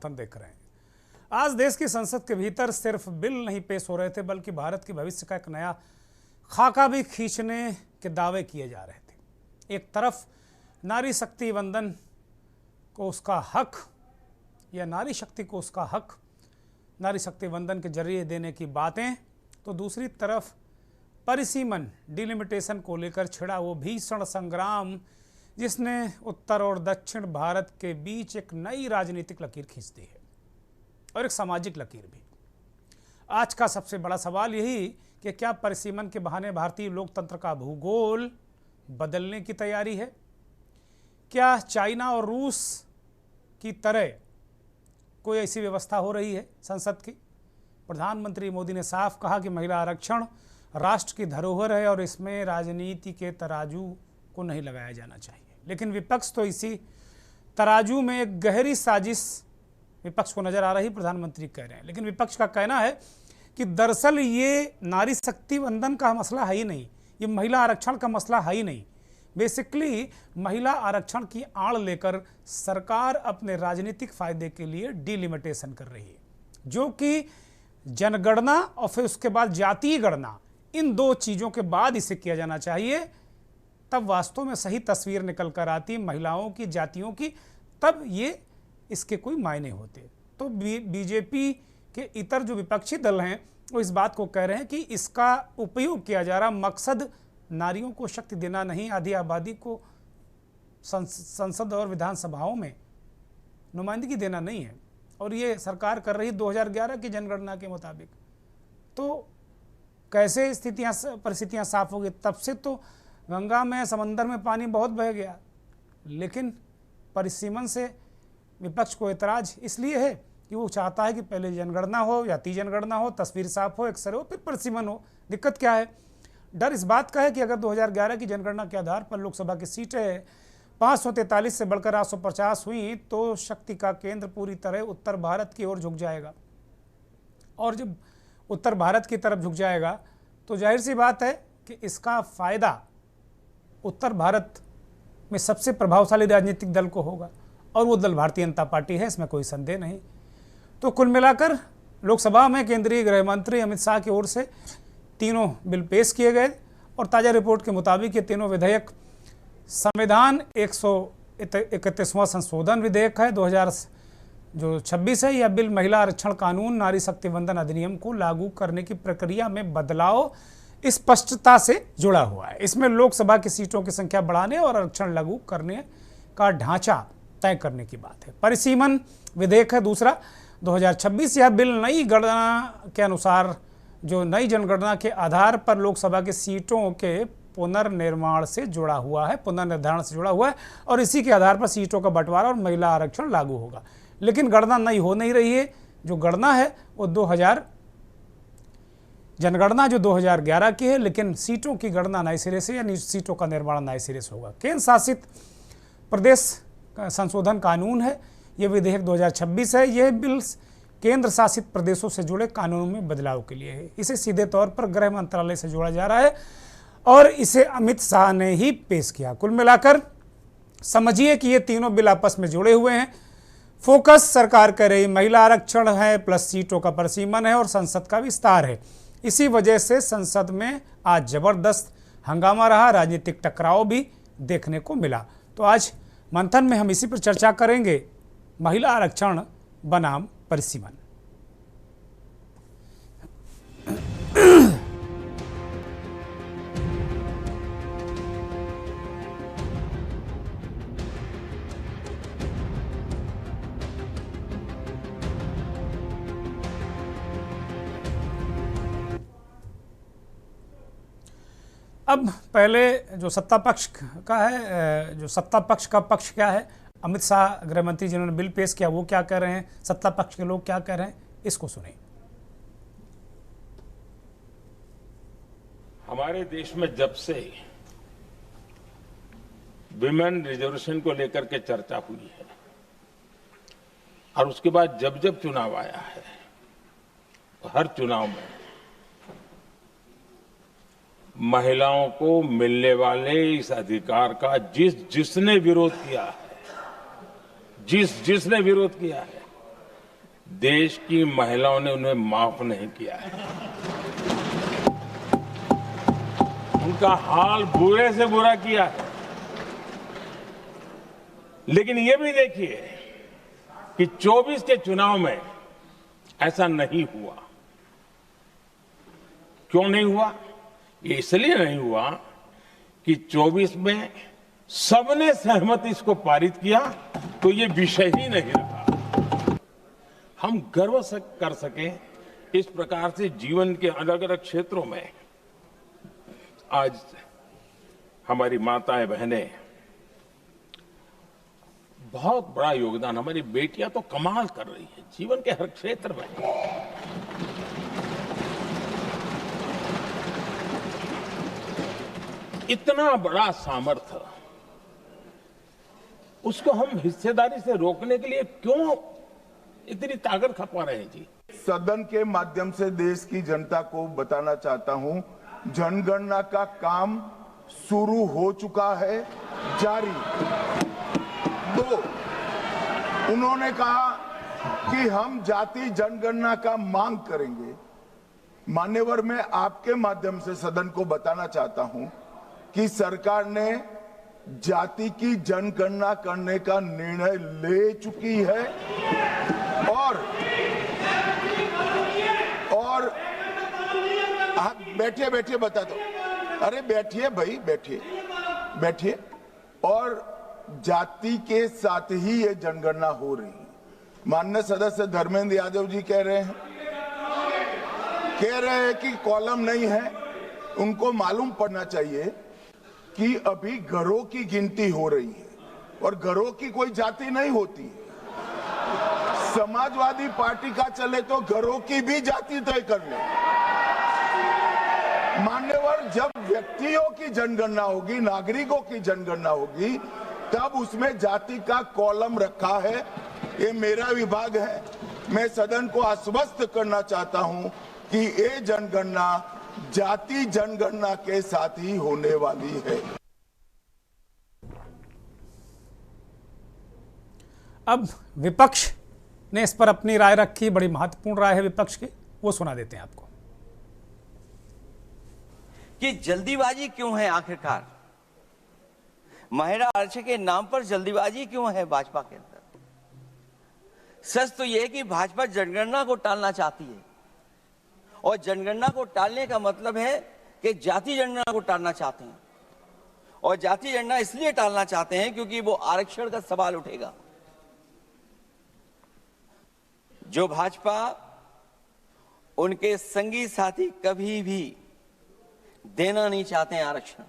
मंथन देख रहे हैं। आज देश की संसद के भीतर सिर्फ बिल नहीं पेश हो रहे थे, बल्कि भारत के भविष्य का एक नया खाका भी खींचने के दावे किए जा रहे थे। एक तरफ नारी शक्ति वंदन को उसका हक या नारी शक्ति को उसका हक नारी शक्ति वंदन के जरिए देने की बातें, तो दूसरी तरफ परिसीमन डिलिमिटेशन को लेकर छिड़ा वो भीषण संग्राम जिसने उत्तर और दक्षिण भारत के बीच एक नई राजनीतिक लकीर खींच दी है और एक सामाजिक लकीर भी। आज का सबसे बड़ा सवाल यही कि क्या परिसीमन के बहाने भारतीय लोकतंत्र का भूगोल बदलने की तैयारी है? क्या चाइना और रूस की तरह कोई ऐसी व्यवस्था हो रही है संसद की? प्रधानमंत्री मोदी ने साफ कहा कि महिला आरक्षण राष्ट्र की धरोहर है और इसमें राजनीति के तराजू को नहीं लगाया जाना चाहिए। लेकिन विपक्ष तो इसी तराजू में एक गहरी साजिश विपक्ष को नजर आ रही, प्रधानमंत्री कह रहे हैं। लेकिन विपक्ष का कहना है कि दरअसल ये नारी शक्ति वंदन का मसला है ही नहीं, ये महिला आरक्षण का मसला है ही नहीं। बेसिकली महिला आरक्षण की आड़ लेकर सरकार अपने राजनीतिक फायदे के लिए डिलिमिटेशन कर रही है, जो कि जनगणना और फिर उसके बाद जातीय गणना, इन दो चीज़ों के बाद इसे किया जाना चाहिए। तब वास्तव में सही तस्वीर निकल कर आती महिलाओं की, जातियों की, तब ये इसके कोई मायने होते। तो बीजेपी के इतर जो विपक्षी दल हैं वो इस बात को कह रहे हैं कि इसका उपयोग किया जा रहा मकसद नारियों को शक्ति देना नहीं, आधी आबादी को संसद और विधानसभाओं में नुमाइंदगी देना नहीं है, और ये सरकार कर रही 2011 की जनगणना के मुताबिक। तो कैसे परिस्थितियां साफ होगी? तब से तो गंगा में, समंदर में पानी बहुत बह गया, लेकिन परिसीमन से विपक्ष को एतराज इसलिए है कि वो चाहता है कि पहले जनगणना हो, जातीय जनगणना हो, तस्वीर साफ हो, एक्सरे हो, फिर परिसीमन हो। दिक्कत क्या है? डर इस बात का है कि अगर 2011 की जनगणना के आधार पर लोकसभा की सीटें 543 से बढ़कर 850 हुई तो शक्ति का केंद्र पूरी तरह उत्तर भारत की ओर झुक जाएगा, और जब उत्तर भारत की तरफ झुक जाएगा तो जाहिर सी बात है कि इसका फायदा उत्तर भारत में सबसे प्रभावशाली राजनीतिक दल को होगा, और वो दल भारतीय जनता पार्टी है, इसमें कोई संदेह नहीं। तो कुल मिलाकर लोकसभा में केंद्रीय गृह मंत्री अमित शाह की ओर से तीनों बिल पेश किए गए, और ताज़ा रिपोर्ट के मुताबिक ये तीनों विधेयक संविधान 131वां संशोधन विधेयक है 2026 है। यह बिल महिला आरक्षण कानून, नारी शक्ति वंदन अधिनियम को लागू करने की प्रक्रिया में बदलाव स्पष्टता से जुड़ा हुआ है। इसमें लोकसभा की सीटों की संख्या बढ़ाने और आरक्षण लागू करने का ढांचा तय करने की बात है। परिसीमन विधेयक है दूसरा 2026। यह बिल नई गणना के अनुसार, जो नई जनगणना के आधार पर लोकसभा की सीटों के पुनर्निर्माण से जुड़ा हुआ है, पुनर्निर्धारण से जुड़ा हुआ है, और इसी के आधार पर सीटों का बंटवारा और महिला आरक्षण लागू होगा। लेकिन गणना नई हो नहीं रही है, जो गणना है वो जनगणना जो 2011 की है, लेकिन सीटों की गणना नए सिरे से या सीटों का निर्माण नए सिरे से होगा। केंद्र शासित प्रदेश संशोधन कानून है, यह विधेयक 2026 है। यह बिल केंद्र शासित प्रदेशों से जुड़े कानूनों में बदलाव के लिए है। इसे सीधे तौर पर गृह मंत्रालय से जोड़ा जा रहा है और इसे अमित शाह ने ही पेश किया। कुल मिलाकर समझिए कि ये तीनों बिल आपस में जुड़े हुए हैं। फोकस सरकार कह रही महिला आरक्षण है, प्लस सीटों का परिसीमन है और संसद का विस्तार है। इसी वजह से संसद में आज जबरदस्त हंगामा रहा, राजनीतिक टकराव भी देखने को मिला। तो आज मंथन में हम इसी पर चर्चा करेंगे, महिला आरक्षण बनाम परिसीमन। अब पहले जो सत्ता पक्ष का है, जो सत्ता पक्ष का पक्ष क्या है, अमित शाह गृह मंत्री जिन्होंने बिल पेश किया वो क्या कह रहे हैं, सत्ता पक्ष के लोग क्या कह रहे हैं, इसको सुनिए। हमारे देश में जब से विमेन रिजर्वेशन को लेकर के चर्चा हुई है और उसके बाद जब जब चुनाव आया है, हर चुनाव में महिलाओं को मिलने वाले इस अधिकार का जिसने विरोध किया है, जिसने विरोध किया है, देश की महिलाओं ने उन्हें माफ नहीं किया है। उनका हाल बुरे से बुरा किया है। लेकिन ये भी देखिए कि 24 के चुनाव में ऐसा नहीं हुआ। क्यों नहीं हुआ? ये इसलिए नहीं हुआ कि 24 में सबने सहमति इसको पारित किया, तो ये विषय ही नहीं रहा। हम गर्व से कर सके इस प्रकार से जीवन के अलग अलग क्षेत्रों में आज हमारी माताएं बहनें बहुत बड़ा योगदान, हमारी बेटियां तो कमाल कर रही हैं जीवन के हर क्षेत्र में। इतना बड़ा सामर्थ्य, उसको हम हिस्सेदारी से रोकने के लिए क्यों इतनी ताकत खपा रहे हैं जी? सदन के माध्यम से देश की जनता को बताना चाहता हूं, जनगणना का काम शुरू हो चुका है, जारी। 2, उन्होंने कहा कि हम जाति जनगणना का मांग करेंगे। मान्यवर, मैं आपके माध्यम से सदन को बताना चाहता हूं कि सरकार ने जाति की जनगणना करने का निर्णय ले चुकी है और आप बैठिए बता दो। अरे बैठिए भाई, बैठिए। और जाति के साथ ही ये जनगणना हो रही है। माननीय सदस्य धर्मेंद्र यादव जी कह रहे हैं कि कॉलम नहीं है। उनको मालूम पड़ना चाहिए कि अभी घरों की गिनती हो रही है और घरों की कोई जाति नहीं होती है। समाजवादी पार्टी का चले तो घरों की भी जाति तय कर ले। मान्यवर, जब व्यक्तियों की जनगणना होगी, नागरिकों की जनगणना होगी, तब उसमें जाति का कॉलम रखा है। ये मेरा विभाग है। मैं सदन को आश्वस्त करना चाहता हूं कि ये जनगणना जाति जनगणना के साथ ही होने वाली है। अब विपक्ष ने इस पर अपनी राय रखी। बड़ी महत्वपूर्ण राय है विपक्ष की, वो सुना देते हैं आपको। कि जल्दीबाजी क्यों है? आखिरकार महिला आरक्षण के नाम पर जल्दीबाजी क्यों है भाजपा के अंदर? सच तो यह है कि भाजपा जनगणना को टालना चाहती है, और जनगणना को टालने का मतलब है कि जाति जनगणना को टालना चाहते हैं। और जाति जनगणना इसलिए टालना चाहते हैं क्योंकि वो आरक्षण का सवाल उठेगा। जो भाजपा, उनके संगी साथी कभी भी देना नहीं चाहते हैं आरक्षण।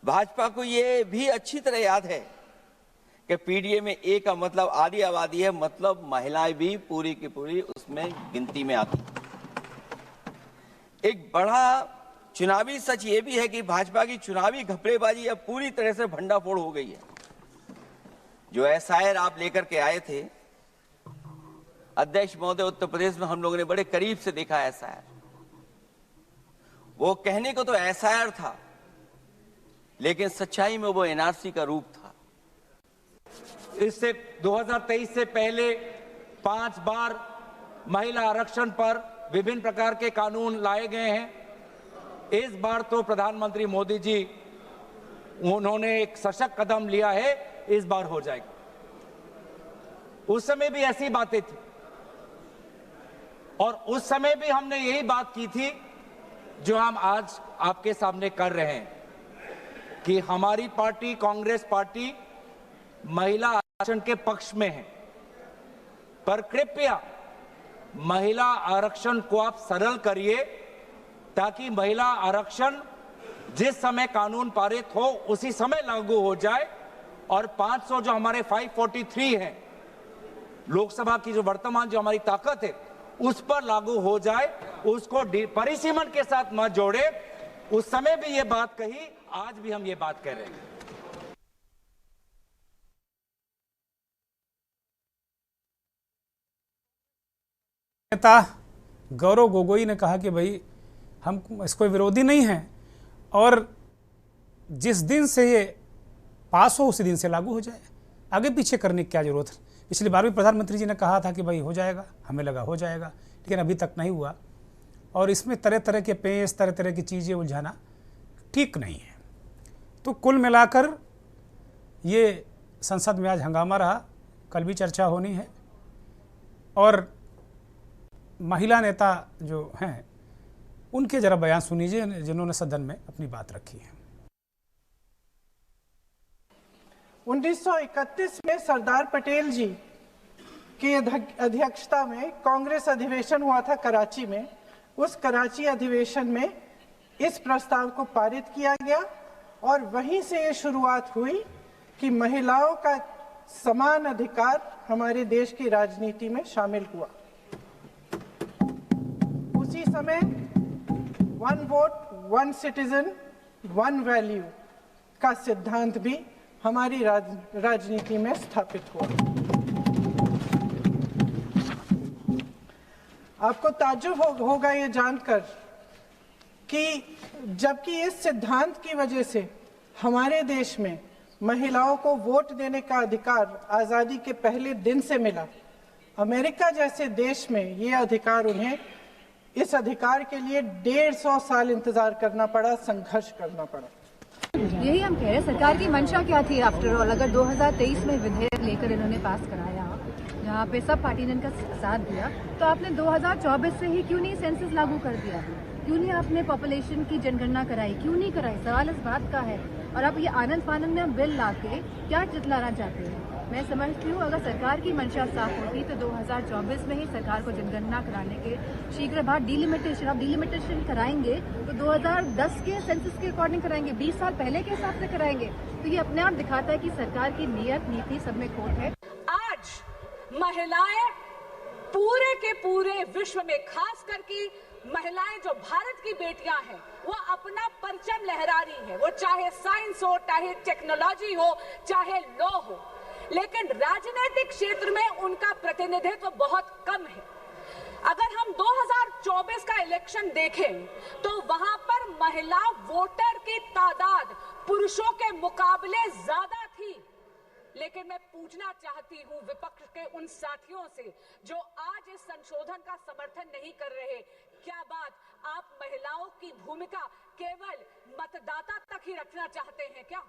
भाजपा को यह भी अच्छी तरह याद है कि पीडीए में ए का मतलब आधी आबादी है, मतलब महिलाएं भी पूरी की पूरी उसमें गिनती में आती। एक बड़ा चुनावी सच ये भी है कि भाजपा की चुनावी घपलेबाजी अब पूरी तरह से भंडाफोड़ हो गई है। जो एसआईआर आप लेकर के आए थे अध्यक्ष महोदय, उत्तर प्रदेश में हम लोगों ने बड़े करीब से देखा एसआईआर। वो कहने को तो एसआईआर था, लेकिन सच्चाई में वो एनआरसी का रूप था। इससे 2023 से पहले 5 बार महिला आरक्षण पर विभिन्न प्रकार के कानून लाए गए हैं। इस बार तो प्रधानमंत्री मोदी जी, उन्होंने एक सशक्त कदम लिया है, इस बार हो जाएगा। उस समय भी ऐसी बातें थी और उस समय भी हमने यही बात की थी जो हम आज आपके सामने कर रहे हैं कि हमारी पार्टी कांग्रेस पार्टी महिला आरक्षण के पक्ष में है, पर कृपया महिला आरक्षण को आप सरल करिए ताकि महिला आरक्षण जिस समय कानून पारित हो उसी समय लागू हो जाए और 500 जो हमारे 543 है लोकसभा की जो वर्तमान जो हमारी ताकत है उस पर लागू हो जाए। उसको परिसीमन के साथ मत जोड़े। उस समय भी ये बात कही, आज भी हम ये बात कह रहे हैं। नेता गौरव गोगोई ने कहा कि भाई हम इसको विरोधी नहीं हैं और जिस दिन से ये पास हो उसी दिन से लागू हो जाए, आगे पीछे करने की क्या जरूरत है। पिछली बार भी प्रधानमंत्री जी ने कहा था कि भाई हो जाएगा, हमें लगा हो जाएगा, लेकिन अभी तक नहीं हुआ। और इसमें तरह तरह के पेश, तरह तरह की चीज़ें उलझाना ठीक नहीं है। तो कुल मिलाकर ये संसद में आज हंगामा रहा, कल भी चर्चा होनी है। और महिला नेता जो हैं उनके जरा बयान सुनीजिए, जिन्होंने सदन में अपनी बात रखी है। 1931 में सरदार पटेल जी की अध्यक्षता में कांग्रेस अधिवेशन हुआ था कराची में। उस कराची अधिवेशन में इस प्रस्ताव को पारित किया गया और वहीं से ये शुरुआत हुई कि महिलाओं का समान अधिकार हमारे देश की राजनीति में शामिल हुआ। उसी समय 1 वोट 1 सिटीजन 1 वैल्यू का सिद्धांत भी हमारी राजनीति में स्थापित हुआ। आपको ताज्जुब होगा ये जानकर कि जबकि इस सिद्धांत की वजह से हमारे देश में महिलाओं को वोट देने का अधिकार आज़ादी के पहले दिन से मिला, अमेरिका जैसे देश में ये अधिकार उन्हें इस अधिकार के लिए 150 साल इंतजार करना पड़ा, संघर्ष करना पड़ा। यही हम कह रहे हैं, सरकार की मंशा क्या थी आफ्टर ऑल? अगर 2023 में विधेयक लेकर इन्होंने पास कराया जहाँ पे सब पार्टी ने इनका साथ दिया, तो आपने 2024 से ही क्यों नहीं सेंसस लागू कर दिया? क्यों नहीं आपने पॉपुलेशन की जनगणना कराई? क्यों नहीं कराई? सवाल इस बात का है। और अब ये आनंद फानंद में हम बिल ला के क्या जितलाना चाहते हैं? मैं समझती हूँ अगर सरकार की मंशा साफ होती तो 2024 में ही सरकार को जनगणना कराने के शीघ्र बाद डिलिमिटेशन, अब डिलिमिटेशन कराएंगे तो 2010 के सेंसस के अकॉर्डिंग कराएंगे, 20 साल पहले के हिसाब से कराएंगे। तो ये अपने आप दिखाता है कि सरकार की नीयत नीति सब में खोट है। आज महिलाएं पूरे के पूरे विश्व में, खास करके महिलाएं जो भारत की बेटियां हैं, वो अपना परचम लहरा रही है। वो चाहे साइंस हो, चाहे टेक्नोलॉजी हो, चाहे लॉ हो, लेकिन राजनीतिक क्षेत्र में उनका प्रतिनिधित्व बहुत कम है। अगर हम 2024 का इलेक्शन देखें तो वहां पर महिला वोटर की तादाद पुरुषों के मुकाबले ज्यादा थी। लेकिन मैं पूछना चाहती हूं विपक्ष के उन साथियों से जो आज इस संशोधन का समर्थन नहीं कर रहे, क्या बात आप महिलाओं की भूमिका केवल मतदाता तक ही रखना चाहते हैं क्या?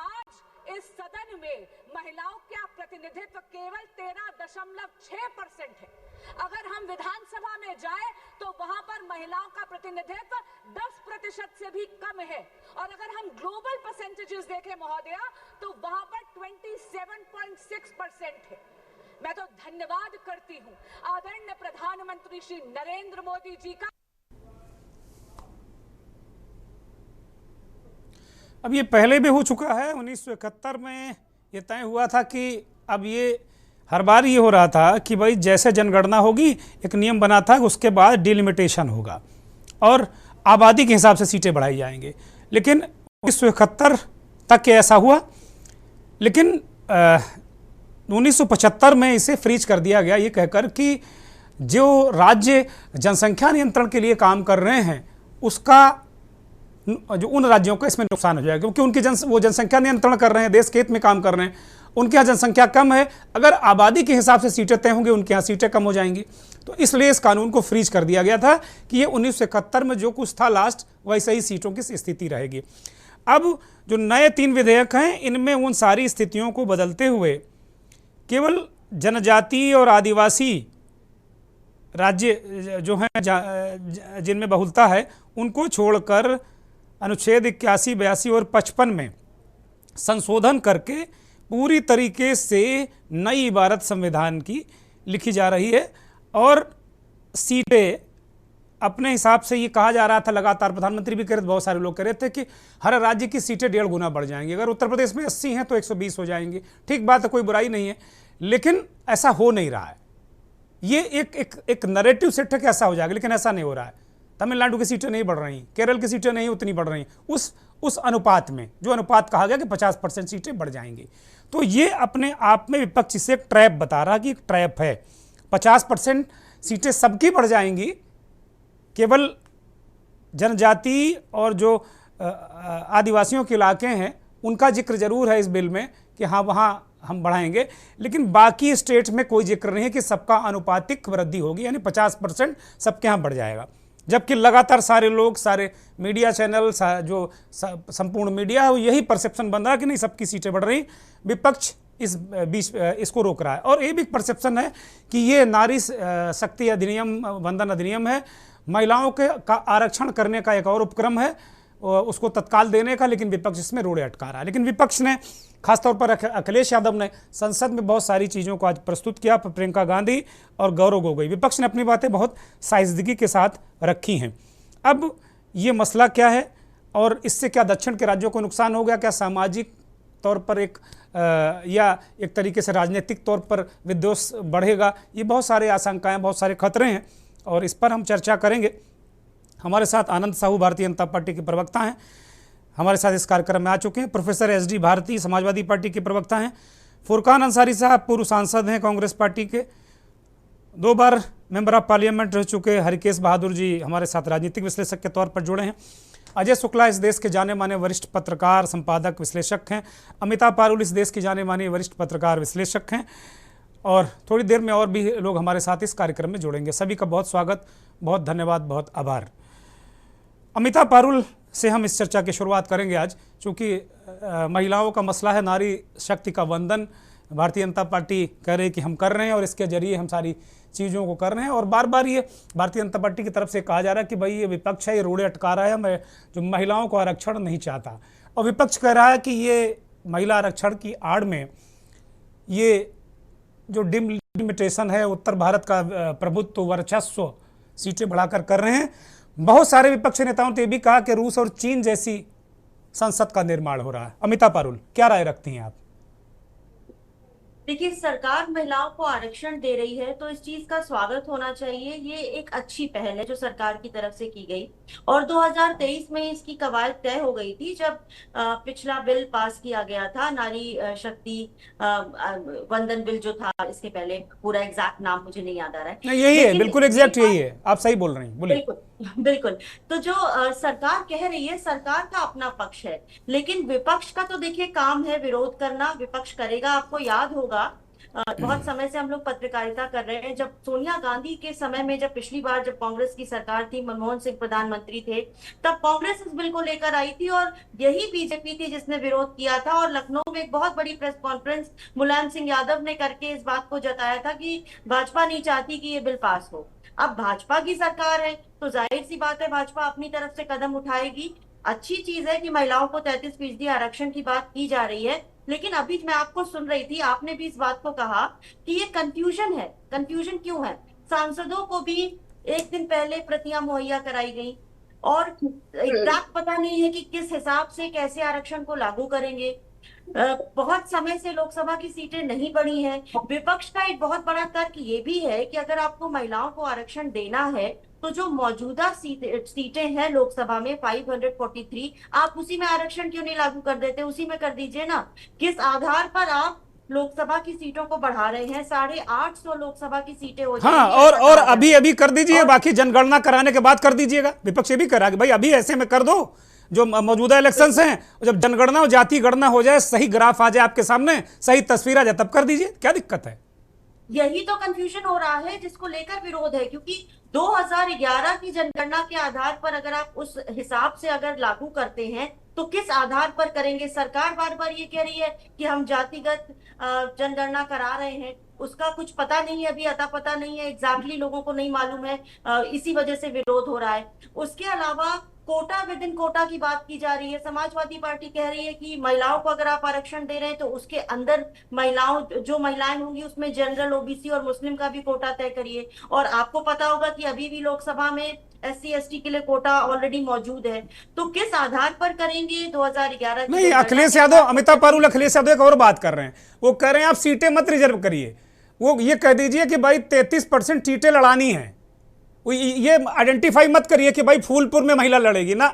आज इस सदन में महिलाओं का प्रतिनिधित्व केवल 13.6% है। अगर हम विधानसभा में जाए तो वहां पर महिलाओं का प्रतिनिधित्व 10% से भी कम है। और अगर हम ग्लोबल परसेंटेजेस देखें महोदया, तो वहां पर 27.6% है। मैं तो धन्यवाद करती हूं आदरणीय प्रधानमंत्री श्री नरेंद्र मोदी जी का। अब ये पहले भी हो चुका है। 1971 में ये तय हुआ था कि अब ये हर बार ये हो रहा था कि भाई जैसे जनगणना होगी एक नियम बना था, उसके बाद डिलिमिटेशन होगा और आबादी के हिसाब से सीटें बढ़ाई जाएंगे। लेकिन 1971 तक ऐसा हुआ, लेकिन 1975 में इसे फ्रीज कर दिया गया, ये कहकर कि जो राज्य जनसंख्या नियंत्रण के लिए काम कर रहे हैं उसका जो उन राज्यों को इसमें नुकसान हो जाएगा, क्योंकि उनकी वो जनसंख्या नियंत्रण कर रहे हैं, देश के हित में काम कर रहे हैं, उनके यहाँ जनसंख्या कम है, अगर आबादी के हिसाब से सीटें तय होंगी उनके यहाँ सीटें कम हो जाएंगी। तो इसलिए इस कानून को फ्रीज कर दिया गया था कि ये 1971 में जो कुछ था लास्ट वैसे ही सीटों की स्थिति रहेगी। अब जो नए 3 विधेयक हैं इनमें उन सारी स्थितियों को बदलते हुए केवल जनजाति और आदिवासी राज्य जो हैं जिनमें बहुलता है उनको छोड़कर अनुच्छेद 81, 82 और 55 में संशोधन करके पूरी तरीके से नई इबारत संविधान की लिखी जा रही है। और सीटें अपने हिसाब से ये कहा जा रहा था, लगातार प्रधानमंत्री भी कह रहे थे, बहुत सारे लोग कह रहे थे कि हर राज्य की सीटें 1.5 गुना बढ़ जाएंगी। अगर उत्तर प्रदेश में 80 हैं तो 120 हो जाएंगी। ठीक बात है, कोई बुराई नहीं है, लेकिन ऐसा हो नहीं रहा है। ये एक नैरेटिव सेट है कि ऐसा हो जाएगा, लेकिन ऐसा नहीं हो रहा है। तमिलनाडु की सीटें नहीं बढ़ रही, केरल की सीटें नहीं उतनी बढ़ रही उस अनुपात में, जो अनुपात कहा गया कि 50% सीटें बढ़ जाएंगी। तो ये अपने आप में विपक्ष इसे एक ट्रैप बता रहा कि एक ट्रैप है। 50% सीटें सबकी बढ़ जाएंगी, केवल जनजाति और जो आदिवासियों के इलाके हैं उनका जिक्र जरूर है इस बिल में कि हाँ वहाँ हम बढ़ाएंगे, लेकिन बाकी स्टेट में कोई जिक्र नहीं है कि सबका अनुपातिक वृद्धि होगी, यानी 50% सबके यहाँ बढ़ जाएगा। जबकि लगातार सारे लोग, सारे मीडिया चैनल, जो संपूर्ण मीडिया है वो यही परसेप्शन बन रहा है कि नहीं सबकी सीटें बढ़ रही, विपक्ष इस बीच इसको रोक रहा है। और ये भी परसेप्शन है कि ये नारी शक्ति अधिनियम, वंदन अधिनियम है, महिलाओं के का आरक्षण करने का एक और उपक्रम है, उसको तत्काल देने का, लेकिन विपक्ष इसमें रोड़े अटका रहा है। लेकिन विपक्ष ने, खासतौर पर अखिलेश यादव ने संसद में बहुत सारी चीज़ों को आज प्रस्तुत किया। प्रियंका गांधी और गौरव गोगोई, विपक्ष ने अपनी बातें बहुत साइजदगी के साथ रखी हैं। अब ये मसला क्या है और इससे क्या दक्षिण के राज्यों को नुकसान हो गया, क्या सामाजिक तौर पर या एक तरीके से राजनीतिक तौर पर विद्वेष बढ़ेगा, ये बहुत सारे आशंकाएं, बहुत सारे खतरे हैं और इस पर हम चर्चा करेंगे। हमारे साथ आनंद साहू भारतीय जनता पार्टी के प्रवक्ता हैं, हमारे साथ इस कार्यक्रम में आ चुके हैं। Professor SD Bharti Samajwadi Party के प्रवक्ता हैं। फुरकान अंसारी साहब पूर्व सांसद हैं कांग्रेस पार्टी के, 2 बार मेंबर ऑफ पार्लियामेंट रह चुके। हरिकेश बहादुर जी हमारे साथ राजनीतिक विश्लेषक के तौर पर जुड़े हैं। अजय शुक्ला इस देश के जाने माने वरिष्ठ पत्रकार, संपादक, विश्लेषक हैं। अमिता पारुल इस देश की जाने मानी वरिष्ठ पत्रकार, विश्लेषक हैं। और थोड़ी देर में और भी लोग हमारे साथ इस कार्यक्रम में जुड़ेंगे। सभी का बहुत स्वागत, बहुत धन्यवाद, बहुत आभार। अमिता पारुल से हम इस चर्चा की शुरुआत करेंगे आज, चूँकि महिलाओं का मसला है, नारी शक्ति का वंदन भारतीय जनता पार्टी कह रही है कि हम कर रहे हैं और इसके जरिए हम सारी चीज़ों को कर रहे हैं। और बार बार ये भारतीय जनता पार्टी की तरफ से कहा जा रहा है कि भाई ये विपक्ष है, ये रोड़े अटका रहा है, मैं जो महिलाओं को आरक्षण नहीं चाहता। और विपक्ष कह रहा है कि ये महिला आरक्षण की आड़ में ये जो डिलिमिटेशन है, उत्तर भारत का प्रभुत्व, वर्चस्व सीटें बढ़ाकर कर रहे हैं। बहुत सारे विपक्षी नेताओं ने भी कहा कि रूस और चीन जैसी संसद का निर्माण हो रहा है। अमिता पारुल, क्या राय रखती हैं आप? देखिए, सरकार महिलाओं को आरक्षण दे रही है तो इस चीज का स्वागत होना चाहिए। ये एक अच्छी पहल है जो सरकार की तरफ से की गई और 2023 में इसकी कवायद तय हो गई थी जब पिछला बिल पास किया गया था, नारी शक्ति वंदन बिल जो था। इसके पहले पूरा एग्जैक्ट नाम मुझे नहीं याद आ रहा है। नहीं, यही है, बिल्कुल एग्जैक्ट यही है, आप सही बोल रही हैं, बोलिए। बिल्कुल बिल्कुल। तो जो सरकार कह रही है, सरकार का अपना पक्ष है, लेकिन विपक्ष का तो देखिए काम है विरोध करना। विपक्ष करेगा। आपको याद होगा बहुत समय से हम लोग पत्रकारिता कर रहे हैं। जब सोनिया गांधी के समय में, जब पिछली बार जब कांग्रेस की सरकार थी, मनमोहन सिंह प्रधानमंत्री थे, तब कांग्रेस इस बिल को लेकर आई थी और यही बीजेपी थी जिसने विरोध किया था। और लखनऊ में एक बहुत बड़ी प्रेस कॉन्फ्रेंस मुलायम सिंह यादव ने करके इस बात को जताया था कि भाजपा नहीं चाहती कि ये बिल पास हो। अब भाजपा की सरकार है तो जाहिर सी बात है भाजपा अपनी तरफ से कदम उठाएगी। अच्छी चीज है कि महिलाओं को 33% आरक्षण की बात की जा रही है, लेकिन अभी मैं आपको सुन रही थी, आपने भी इस बात को कहा कि ये कंफ्यूजन है। कंफ्यूजन क्यों है? सांसदों को भी एक दिन पहले प्रतियां मुहैया कराई गई और एग्जैक्ट पता नहीं है कि किस हिसाब से कैसे आरक्षण को लागू करेंगे। बहुत समय से लोकसभा की सीटें नहीं बढ़ी हैं। विपक्ष का एक बहुत बड़ा तर्क ये भी है कि अगर आपको महिलाओं को आरक्षण देना है तो जो मौजूदा सीटें हैं लोकसभा में 543, आप उसी में आरक्षण क्यों नहीं लागू कर देते? उसी में कर दीजिए ना। किस आधार पर आप लोकसभा की सीटों को बढ़ा रहे हैं? 850 लोकसभा की सीटें हो जाएंगी। हाँ, और अभी कर दीजिए, बाकी जनगणना कराने के बाद कर दीजिएगा। विपक्ष ये भी करा कि भाई अभी ऐसे में कर दो, जो मौजूदा इलेक्शंस हैं, जब जनगणना और जाति गणना हो जाए, सही ग्राफ आ जाए आपके सामने, सही तस्वीर आ जाए, तब कर दीजिए। क्या दिक्कत है? यही तो कंफ्यूजन हो रहा है जिसको लेकर विरोध है, क्योंकि 2011 की जनगणना के आधार पर अगर आप उस हिसाब से अगर लागू करते हैं तो किस आधार पर करेंगे? सरकार बार बार ये कह रही है कि हम जातिगत जनगणना करा रहे हैं, उसका कुछ पता नहीं है, अभी अता पता नहीं है, एग्जैक्टली लोगों को नहीं मालूम है, इसी वजह से विरोध हो रहा है। उसके अलावा कोटा विद इन कोटा की बात की जा रही है। समाजवादी पार्टी कह रही है कि महिलाओं को अगर आप आरक्षण दे रहे हैं तो उसके अंदर जो महिलाएं होंगी उसमें जनरल, ओबीसी और मुस्लिम का भी कोटा तय करिए। और आपको पता होगा कि अभी भी लोकसभा में SC/ST के लिए कोटा ऑलरेडी मौजूद है। तो किस आधार पर करेंगे? 2011 नहीं, अखिलेश यादव, अमिता पारुल अखिलेश यादव एक और बात कर रहे हैं। वो कह रहे हैं आप सीटें मत रिजर्व करिए, वो ये कह दीजिए कि भाई 33% सीटें लड़ानी है। ये आइडेंटिफाई मत करिए कि भाई फूलपुर में महिला लड़ेगी ना,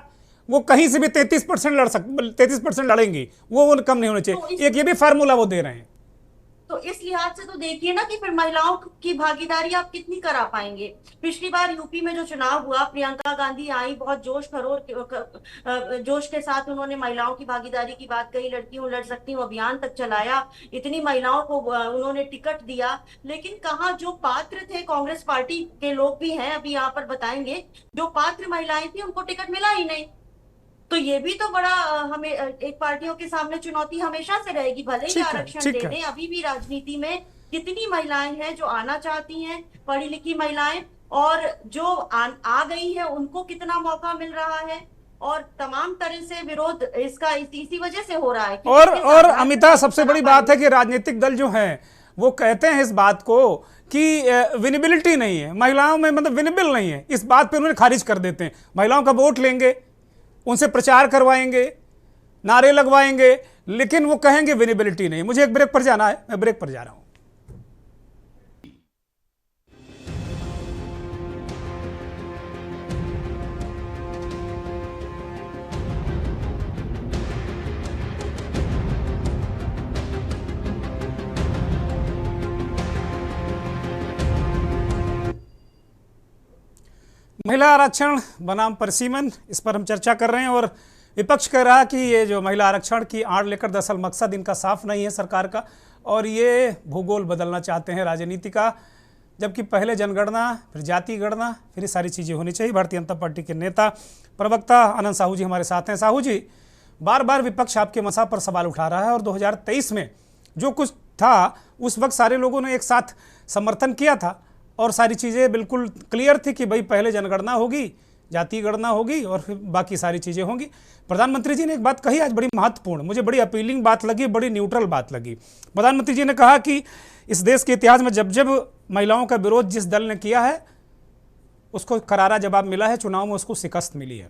वो कहीं से भी 33% 33% लड़ेंगी, वो कम नहीं होने चाहिए। एक ये भी फार्मूला वो दे रहे हैं। तो इस लिहाज से तो देखिए ना कि फिर महिलाओं की भागीदारी आप कितनी करा पाएंगे। पिछली बार यूपी में जो चुनाव हुआ, प्रियंका गांधी आई, बहुत जोश के साथ उन्होंने महिलाओं की भागीदारी की बात कही, लड़की हूँ लड़ सकती हूँ अभियान तक चलाया, इतनी महिलाओं को उन्होंने टिकट दिया। लेकिन कहाँ जो पात्र थे, कांग्रेस पार्टी के लोग भी हैं अभी यहाँ पर बताएंगे, जो पात्र महिलाएं थी उनको टिकट मिला ही नहीं। तो ये भी तो बड़ा हमें एक पार्टियों के सामने चुनौती हमेशा से रहेगी। भले ही आरक्षण दे दें, अभी भी राजनीति में कितनी महिलाएं हैं जो आना चाहती हैं, पढ़ी लिखी महिलाएं, और जो आ गई है उनको कितना मौका मिल रहा है, और तमाम तरह से विरोध इसका इसी वजह से हो रहा है। और अमिता, सबसे बड़ी बात है कि राजनीतिक दल जो हैं वो कहते हैं इस बात को कि विनेबिलिटी नहीं है महिलाओं में, मतलब विनेबल नहीं है, इस बात पे उन्होंने खारिज कर देते हैं। महिलाओं का वोट लेंगे, उनसे प्रचार करवाएंगे, नारे लगवाएंगे, लेकिन वो कहेंगे विनेबिलिटी नहीं। मुझे एक ब्रेक पर जाना है, मैं ब्रेक पर जा रहा हूं। महिला आरक्षण बनाम परसीमन, इस पर हम चर्चा कर रहे हैं। और विपक्ष कह रहा कि ये जो महिला आरक्षण की आड़ लेकर दरअसल मकसद इनका साफ नहीं है सरकार का, और ये भूगोल बदलना चाहते हैं राजनीति का, जबकि पहले जनगणना, फिर जाति गणना, फिर ये सारी चीज़ें होनी चाहिए। भारतीय जनता पार्टी के नेता प्रवक्ता आनंद साहू जी हमारे साथ हैं। साहू जी, बार बार विपक्ष आपके मसा पर सवाल उठा रहा है, और 2023 में जो कुछ था उस वक्त सारे लोगों ने एक साथ समर्थन किया था, और सारी चीज़ें बिल्कुल क्लियर थी कि भाई पहले जनगणना होगी, जाति गणना होगी, और फिर बाकी सारी चीज़ें होंगी। प्रधानमंत्री जी ने एक बात कही आज, बड़ी महत्वपूर्ण, मुझे बड़ी अपीलिंग बात लगी, बड़ी न्यूट्रल बात लगी। प्रधानमंत्री जी ने कहा कि इस देश के इतिहास में जब जब महिलाओं का विरोध जिस दल ने किया है उसको करारा जवाब मिला है, चुनाव में उसको शिकस्त मिली है।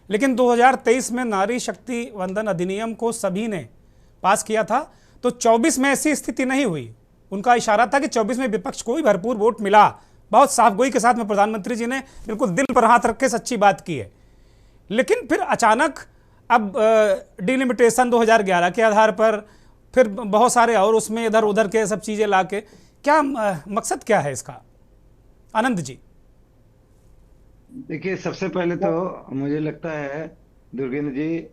लेकिन 2023 में नारी शक्ति वंदन अधिनियम को सभी ने पास किया था, तो 24 में ऐसी स्थिति नहीं हुई। उनका इशारा था कि 24 में विपक्ष को भी भरपूर वोट मिला। बहुत साफगोई के साथ में प्रधानमंत्री जी ने बिल्कुल दिल पर हाथ रख के सच्ची बात की है। लेकिन फिर अचानक अब डिलिमिटेशन 2011 के आधार पर, फिर बहुत सारे और उसमें इधर उधर के सब चीज़ें ला के, क्या मकसद क्या है इसका, आनंद जी? देखिए, सबसे पहले तो मुझे लगता है दुर्गेंद्र जी,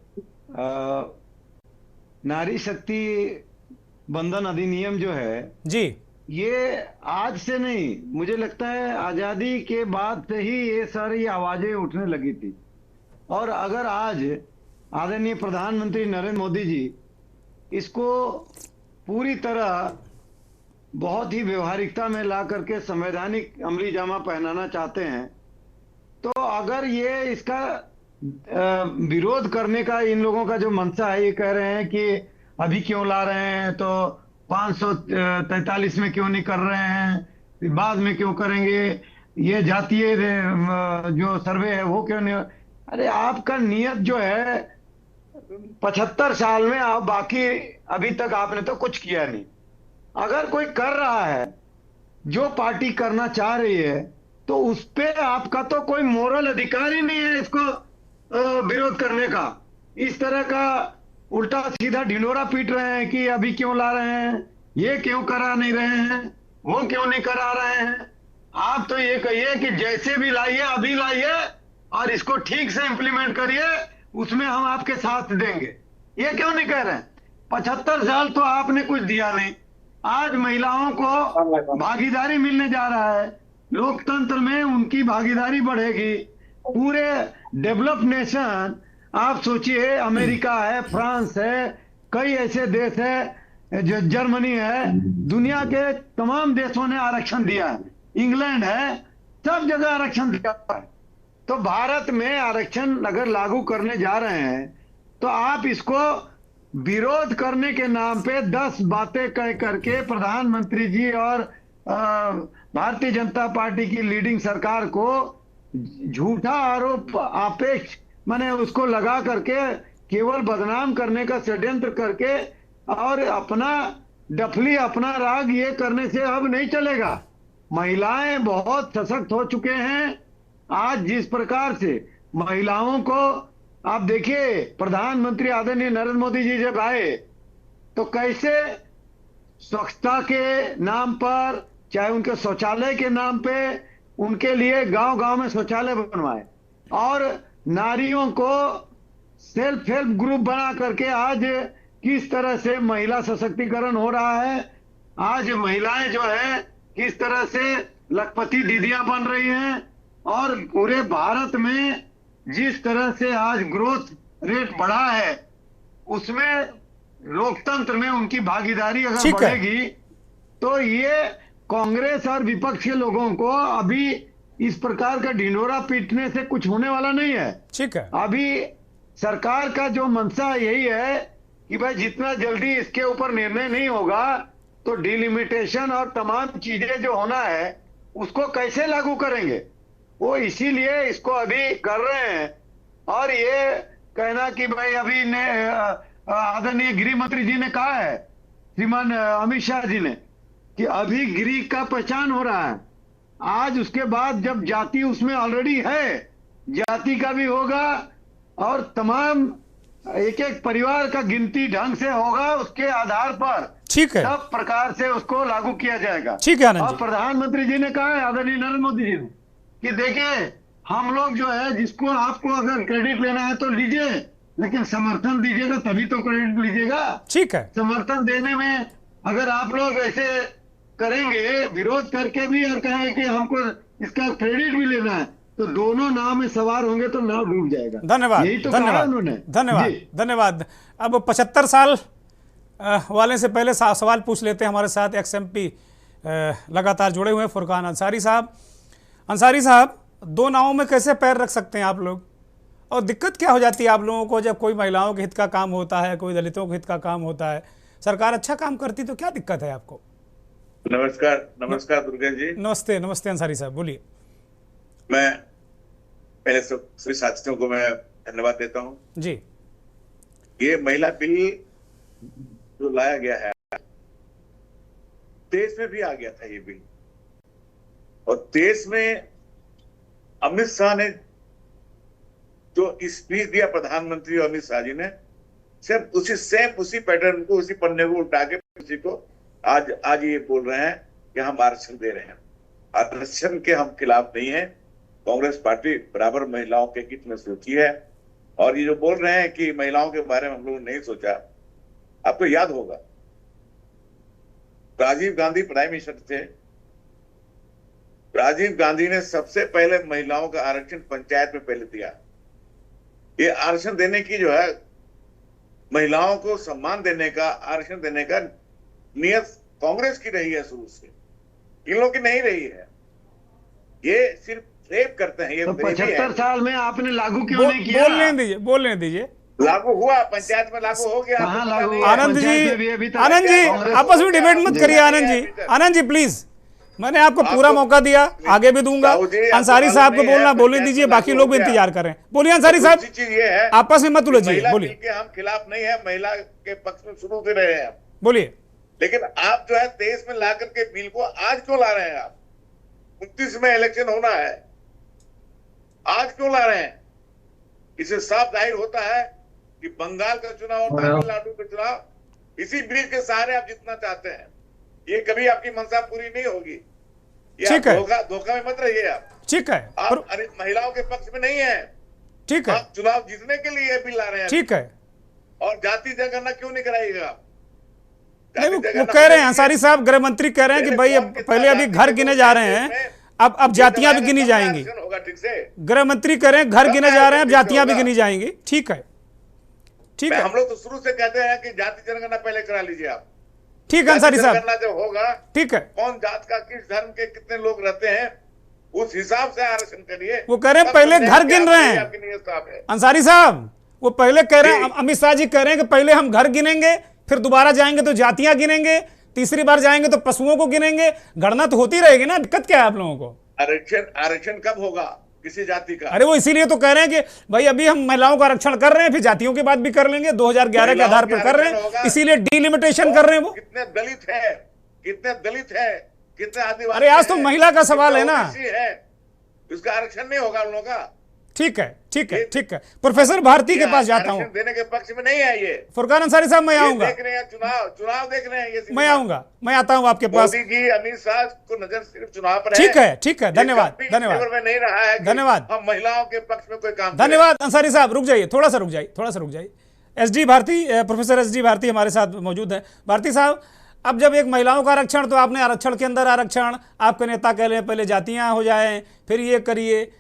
नारी शक्ति बंधन अधिनियम जो है जी, ये आज से नहीं, मुझे लगता है आजादी के बाद से ही ये सारी आवाजें उठने लगी थी। और अगर आज आदरणीय प्रधानमंत्री नरेंद्र मोदी जी इसको पूरी तरह बहुत ही व्यवहारिकता में ला करके संवैधानिक अमली जामा पहनाना चाहते हैं, तो अगर ये इसका विरोध करने का इन लोगों का जो मंशा है, ये कह रहे हैं कि अभी क्यों ला रहे हैं, तो 543 में क्यों नहीं कर रहे हैं, बाद में क्यों करेंगे, ये जातीय जो सर्वे है वो क्यों नहीं। अरे आपका नियत जो है 75 साल में, आप बाकी अभी तक आपने तो कुछ किया नहीं। अगर कोई कर रहा है, जो पार्टी करना चाह रही है, तो उस पे आपका तो कोई मोरल अधिकार ही नहीं है इसको विरोध करने का। इस तरह का उल्टा सीधा ढिंडोरा पीट रहे हैं कि अभी क्यों ला रहे हैं, ये क्यों करा नहीं रहे हैं, वो क्यों नहीं करा रहे हैं। आप तो ये कहिए कि जैसे भी लाइए, अभी लाइए और इसको ठीक से इंप्लीमेंट करिए, उसमें हम आपके साथ देंगे। ये क्यों नहीं कह रहे हैं? 75 साल तो आपने कुछ दिया नहीं। आज महिलाओं को भागीदारी मिलने जा रहा है, लोकतंत्र में उनकी भागीदारी बढ़ेगी। पूरे डेवलप नेशन, आप सोचिए, अमेरिका है, फ्रांस है, कई ऐसे देश है, जो जर्मनी है, दुनिया के तमाम देशों ने आरक्षण दिया है, इंग्लैंड है, सब जगह आरक्षण दिया है। तो भारत में आरक्षण अगर लागू करने जा रहे हैं, तो आप इसको विरोध करने के नाम पे 10 बातें कह करके प्रधानमंत्री जी और भारतीय जनता पार्टी की लीडिंग सरकार को झूठा आरोप आपेक्ष माने उसको लगा करके केवल बदनाम करने का षड्यंत्र करके और अपना डफली, अपना राग ये करने से अब नहीं चलेगा। महिलाएं बहुत सशक्त हो चुके हैं। आज जिस प्रकार से महिलाओं को आप देखिए, प्रधानमंत्री आदरणीय नरेंद्र मोदी जी जब आए तो कैसे स्वच्छता के नाम पर, चाहे उनके शौचालय के नाम पे, उनके लिए गांव-गांव में शौचालय बनवाए और नारियों को सेल्फ हेल्प ग्रुप बना करके आज किस तरह से महिला सशक्तिकरण हो रहा है। आज महिलाएं जो है किस तरह से लखपति दीदियां बन रही हैं और पूरे भारत में जिस तरह से आज ग्रोथ रेट बढ़ा है उसमें लोकतंत्र में उनकी भागीदारी अगर बढ़ेगी तो ये कांग्रेस और विपक्ष के लोगों को अभी इस प्रकार का ढिंढोरा पीटने से कुछ होने वाला नहीं है। ठीक है, अभी सरकार का जो मंशा यही है कि भाई जितना जल्दी इसके ऊपर निर्णय नहीं होगा तो डिलिमिटेशन और तमाम चीजें जो होना है उसको कैसे लागू करेंगे, वो इसीलिए इसको अभी कर रहे हैं। और ये कहना कि भाई अभी ने आदरणीय गृह मंत्री जी ने कहा है, श्रीमान अमित शाह जी ने, कि अभी गृह का पहचान हो रहा है। आज उसके बाद जब जाति उसमें ऑलरेडी है, जाति का भी होगा और तमाम एक एक परिवार का गिनती ढंग से होगा, उसके आधार पर ठीक है, सब प्रकार से उसको लागू किया जाएगा। ठीक है आनंद और जी। प्रधानमंत्री जी ने कहा है, आदरणीय नरेंद्र मोदी जी ने, कि देखिए हम लोग जो है जिसको आपको अगर क्रेडिट लेना है तो लीजिए, लेकिन समर्थन दीजिएगा तभी तो क्रेडिट लीजिएगा। ठीक है, समर्थन देने में अगर आप लोग ऐसे करेंगे विरोध करके भी और कहेंगे कि हमको इसका क्रेडिट भी लेना है तो दोनों नाव में सवार होंगे तो नाव डूब जाएगा। धन्यवाद, यही तो कहा उन्होंने। धन्यवाद, जी। धन्यवाद। अब 75 साल वाले से पहले सवाल पूछ लेते हैं। हमारे साथ XMP लगातार जुड़े हुए हैं फुरकान अंसारी साहब। अंसारी साहब, दो नावों में कैसे पैर रख सकते हैं आप लोग, और दिक्कत क्या हो जाती है आप लोगों को जब कोई महिलाओं के हित का काम होता है, कोई दलितों के हित का काम होता है? सरकार अच्छा काम करती तो क्या दिक्कत है आपको? नमस्कार दुर्गा जी। नमस्ते, नमस्ते अंसारी साहब, बोलिए। मैं पहले सभी साथियों को मैं धन्यवाद देता हूं जी। ये महिला बिल जो लाया गया है, देश में भी आ गया था ये बिल, और देश में अमित शाह ने जो स्पीच दिया, प्रधानमंत्री अमित शाह जी ने, सिर्फ उसी पैटर्न को, उसी पन्ने को उल्टा के किसी को आज ये बोल रहे हैं कि हम आरक्षण दे रहे हैं। आरक्षण के हम खिलाफ नहीं है। कांग्रेस पार्टी बराबर महिलाओं के हित में सोची है, और ये जो बोल रहे हैं कि महिलाओं के बारे में हम लोगों ने नहीं सोचा, आपको याद होगा राजीव गांधी प्राइम मिनिस्टर थे। राजीव गांधी ने सबसे पहले महिलाओं का आरक्षण पंचायत में पहले दिया। ये आरक्षण देने की जो है, महिलाओं को सम्मान देने का, आरक्षण देने का नियत कांग्रेस की रही है शुरू से, इन लोगों की नहीं रही है। ये सिर्फ रेप करते हैं। ये तो 75 साल में आपने लागू क्यों नहीं किया? बोलने दीजिए। लागू हुआ, पंचायत में लागू हो गया। आनंद जी आपस में डिबेट मत करिए। आनंद जी प्लीज, मैंने आपको पूरा मौका दिया, आगे भी दूंगा। अंसारी साहब को बोलने दीजिए, बाकी लोग भी इंतजार कर रहे हैं। बोलिए अंसारी साहब, चीज ये है, आपस में मत उलझिए, बोलिए। हम खिलाफ नहीं है, महिला के पक्ष में शुरू से रहे हैं, बोलिए। लेकिन आप जो है देश में ला करके बिल को आज क्यों ला रहे हैं? आप 29 में इलेक्शन होना है, आज क्यों ला रहे हैं? इससे साफ जाहिर होता है कि बंगाल का चुनाव और तमिलनाडु का चुनाव इसी बिल के सहारे आप जितना चाहते हैं। ये कभी आपकी मंशा पूरी नहीं होगी। ठीक है, धोखा में मत रहिए आप। ठीक है, आप महिलाओं के पक्ष में नहीं है। ठीक है, आप चुनाव जीतने के लिए बिल ला रहे हैं। ठीक है, और जाति जनगणना क्यों नहीं कराइएगा? नहीं, वो कह रहे हैं अंसारी साहब, गृह मंत्री कह रहे हैं कि भाई पहले अभी घर गिने जा रहे हैं, अब जातियां भी गिनी जाएंगी। गृह मंत्री कह रहे हैं घर गिने जा रहे हैं, अब जातियां भी गिनी जाएंगी। ठीक है, ठीक है। हम लोग तो शुरू से कहते हैं कि जाति जनगणना पहले करा लीजिए आप। ठीक है अंसारी साहब, जब होगा, ठीक है, कौन जात का, किस धर्म के कितने लोग रहते हैं, उस हिसाब से आरक्षण करिए। वो कह रहे हैं पहले घर गिन रहे हैं। अंसारी साहब वो पहले कह रहे हैं, अमित शाह जी कह रहे हैं कि पहले हम घर गिनेंगे, फिर दोबारा जाएंगे तो जातियां गिनेंगे, तीसरी बार जाएंगे तो पशुओं को गिनेंगे। गणना तो होती रहेगी ना, दिक्कत क्या है आप लोगों को? आरक्षण कब होगा किसी जाति का? अरे वो इसीलिए तो कह रहे हैं कि भाई अभी हम महिलाओं का आरक्षण कर रहे हैं, फिर जातियों की बात भी कर लेंगे, 2011 के आधार पर कर रहे हैं, इसीलिए डिलिमिटेशन कर रहे हैं। वो कितने दलित है, कितने आदिवासी? अरे आज तो महिला का सवाल है ना, इसका आरक्षण नहीं होगा उन लोगों का। ठीक है, ठीक है, ठीक है। प्रोफेसर भारती के पास जाता हूँ। देने के पक्ष में नहीं है ये। फुरकान अंसारी साहब, मैं आऊंगा। देख रहे हैं चुनाव देख रहे हैं ये। मैं आऊंगा, मैं आता हूँ आपके पास। मोदी जी, अमित शाह को नजर सिर्फ चुनाव पर है। ठीक है, ठीक है, धन्यवाद, धन्यवाद। में नहीं रहा है, धन्यवाद। हम महिलाओं के पक्ष में कोई काम। धन्यवाद अंसारी साहब, रुक जाइए, थोड़ा सा रुक जाइए, थोड़ा सा रुक जाइए। SD Bharti, professor SD Bharti हमारे साथ मौजूद हैं। भारती साहब, अब जब एक महिलाओं का आरक्षण, तो आपने आरक्षण के अंदर आरक्षण, आपके नेता कह रहे हैं पहले जातियां हो जाएं, फिर ये करिए,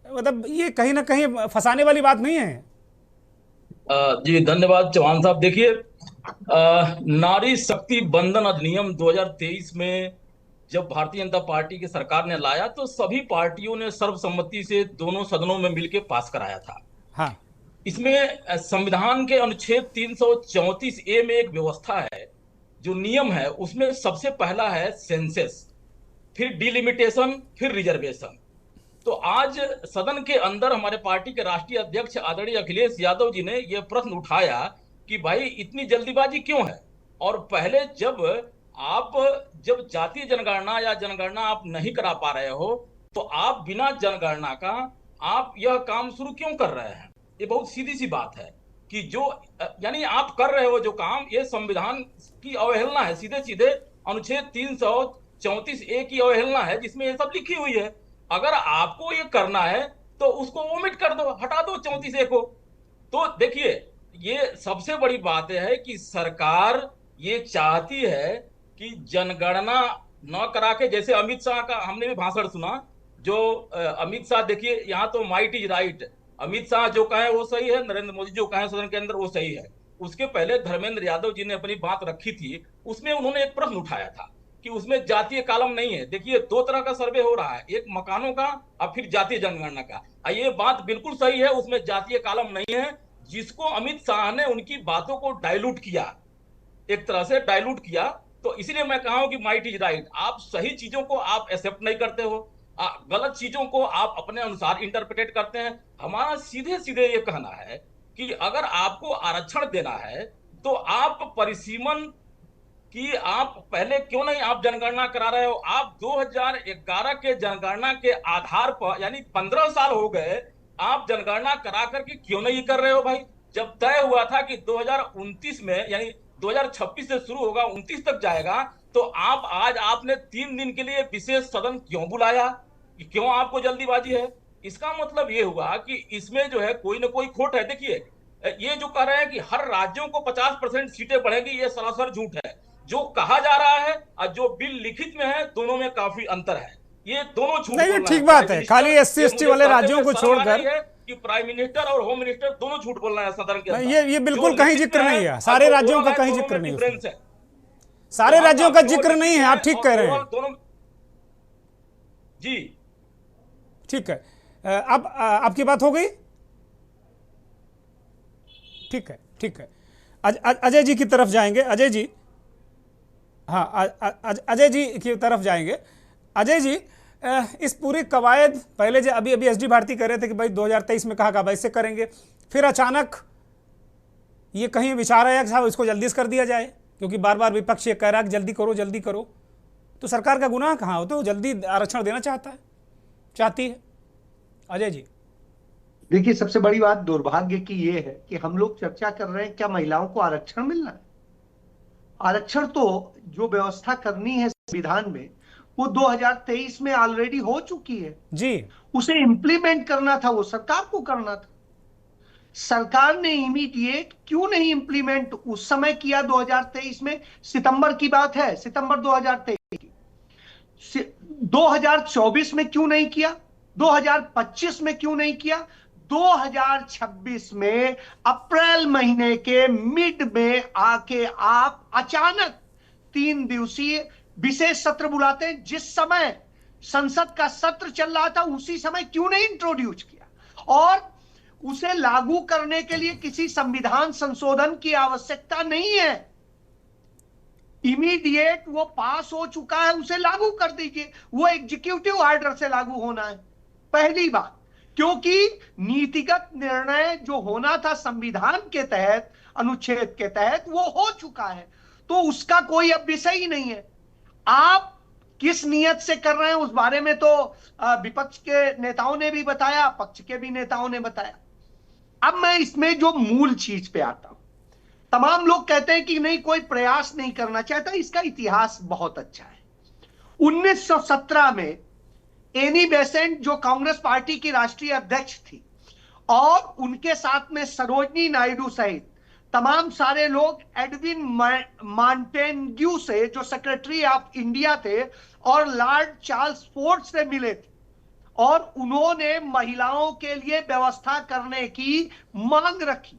मतलब ये कहीं ना कहीं फंसाने वाली बात नहीं है? जी धन्यवाद चौहान साहब। देखिए, नारी शक्ति बंधन अधिनियम 2023 में जब भारतीय जनता पार्टी की सरकार ने लाया, तो सभी पार्टियों ने सर्वसम्मति से दोनों सदनों में मिलकर पास कराया था। हाँ। इसमें संविधान के अनुच्छेद 334A में एक व्यवस्था है, जो नियम है, उसमें सबसे पहला है सेंसस, फिर डिलिमिटेशन, फिर रिजर्वेशन। तो आज सदन के अंदर हमारे पार्टी के राष्ट्रीय अध्यक्ष आदरणीय अखिलेश यादव जी ने यह प्रश्न उठाया कि भाई इतनी जल्दीबाजी क्यों है, और पहले जब जातीय जनगणना या जनगणना आप नहीं करा पा रहे हो, तो आप बिना जनगणना का आप यह काम शुरू क्यों कर रहे हैं? ये बहुत सीधी सी बात है कि जो यानी आप कर रहे हो जो काम, ये संविधान की अवहेलना है, सीधे सीधे अनुच्छेद 334A की अवहेलना है, जिसमें ये सब लिखी हुई है। अगर आपको ये करना है तो उसको ओमिट कर दो, हटा दो 34A को। तो देखिए, ये सबसे बड़ी बात है कि सरकार ये चाहती है कि जनगणना न करा के, जैसे अमित शाह का हमने भी भाषण सुना, जो अमित शाह, देखिए यहाँ तो might is right, Amit Shah जो कहे वो सही है, नरेंद्र मोदी जो कहे सदन के अंदर वो सही है। उसके पहले धर्मेंद्र यादव जी ने अपनी बात रखी थी, उसमें उन्होंने एक प्रश्न उठाया था कि उसमें जातीय कॉलम नहीं है। देखिए, दो तरह का सर्वे हो रहा है, एक मकानों का और फिर जातीय जनगणना का। ये बात बिल्कुल सही है, उसमें जातीय कॉलम नहीं है, जिसको अमित शाह ने उनकी बातों को डाइल्यूट किया, एक तरह से डाइल्यूट किया। तो इसलिए मैं कहा हूं कि माइट इज राइट। आप सही चीजों को आप एक्सेप्ट नहीं करते हो, गलत चीजों को आप अपने अनुसार इंटरप्रेट करते हैं। हमारा सीधे सीधे ये कहना है कि अगर आपको आरक्षण देना है, तो आप परिसीमन कि आप पहले क्यों नहीं आप जनगणना करा रहे हो? आप 2011 के जनगणना के आधार पर, यानी 15 साल हो गए, आप जनगणना करा करके क्यों नहीं कर रहे हो भाई? जब तय हुआ था कि 2029 में, यानी 2026 से शुरू होगा, 29 तक जाएगा, तो आपने 3 दिन के लिए विशेष सदन क्यों बुलाया? क्यों आपको जल्दीबाजी है? इसका मतलब ये हुआ कि इसमें जो है कोई ना कोई खोट है। देखिए, ये जो कह रहे हैं कि हर राज्यों को 50% सीटें बढ़ेगी, ये सरासर झूठ है। जो कहा जा रहा है और जो बिल लिखित में है, दोनों में काफी अंतर है। ये दोनों झूठ नहीं, ठीक बात है। खाली SC ST वाले राज्यों को छोड़कर कि प्राइम मिनिस्टर और होम मिनिस्टर दोनों झूठ बोल रहे हैं सदन के अंदर। ये बिल्कुल कहीं जिक्र नहीं है, सारे राज्यों का कहीं जिक्र नहीं है, सारे राज्यों का जिक्र नहीं है, आप ठीक कह रहे हैं जी। ठीक है, अब आपकी बात हो गई? ठीक है, ठीक है। अजय जी की तरफ जाएंगे। अजय जी, हाँ, अजय जी की तरफ जाएंगे। अजय जी, इस पूरी कवायद पहले जो अभी एसडी भारती कह रहे थे कि भाई 2023 में कहा वैसे करेंगे, फिर अचानक ये कहीं विचार आया कि साहब इसको जल्दी से कर दिया जाए, क्योंकि बार बार विपक्ष ये कह रहा है कि जल्दी करो जल्दी करो। तो सरकार का गुनाह कहाँ हो? तो जल्दी आरक्षण देना चाहती है। अजय जी, देखिए, सबसे बड़ी बात दुर्भाग्य की ये है कि हम लोग चर्चा कर रहे हैं क्या महिलाओं को आरक्षण मिलना है। आरक्षण तो जो व्यवस्था करनी है संविधान में, वो 2023 में ऑलरेडी हो चुकी है जी। उसे इंप्लीमेंट करना था, वो सरकार को करना था। सरकार ने इमीडिएट क्यों नहीं इंप्लीमेंट उस समय किया? 2023 में, सितंबर की बात है, सितंबर 2023 की। 2024 में क्यों नहीं किया? 2025 में क्यों नहीं किया? 2026 में अप्रैल महीने के मिड में आके आप अचानक 3 दिवसीय विशेष सत्र बुलाते हैं। जिस समय संसद का सत्र चल रहा था, उसी समय क्यों नहीं इंट्रोड्यूस किया? और उसे लागू करने के लिए किसी संविधान संशोधन की आवश्यकता नहीं है, इमीडिएट वो पास हो चुका है, उसे लागू कर दीजिए। वो एग्जीक्यूटिव ऑर्डर से लागू होना है, पहली बात। क्योंकि नीतिगत निर्णय जो होना था संविधान के तहत, अनुच्छेद के तहत, वो हो चुका है, तो उसका कोई अब विषय ही नहीं है। आप किस नीयत से कर रहे हैं उस बारे में तो विपक्ष के नेताओं ने भी बताया, पक्ष के भी नेताओं ने बताया। अब मैं इसमें जो मूल चीज पे आता हूं, तमाम लोग कहते हैं कि नहीं कोई प्रयास नहीं करना चाहता, इसका इतिहास बहुत अच्छा है। 1917 में एनी बेसेंट जो कांग्रेस पार्टी की राष्ट्रीय अध्यक्ष थी और उनके साथ में सरोजनी नायडू सहित तमाम सारे लोग एडविन मॉन्टेग्यू से जो सेक्रेटरी ऑफ इंडिया थे और लॉर्ड चार्ल्स फोर्ड से मिले थे और उन्होंने महिलाओं के लिए व्यवस्था करने की मांग रखी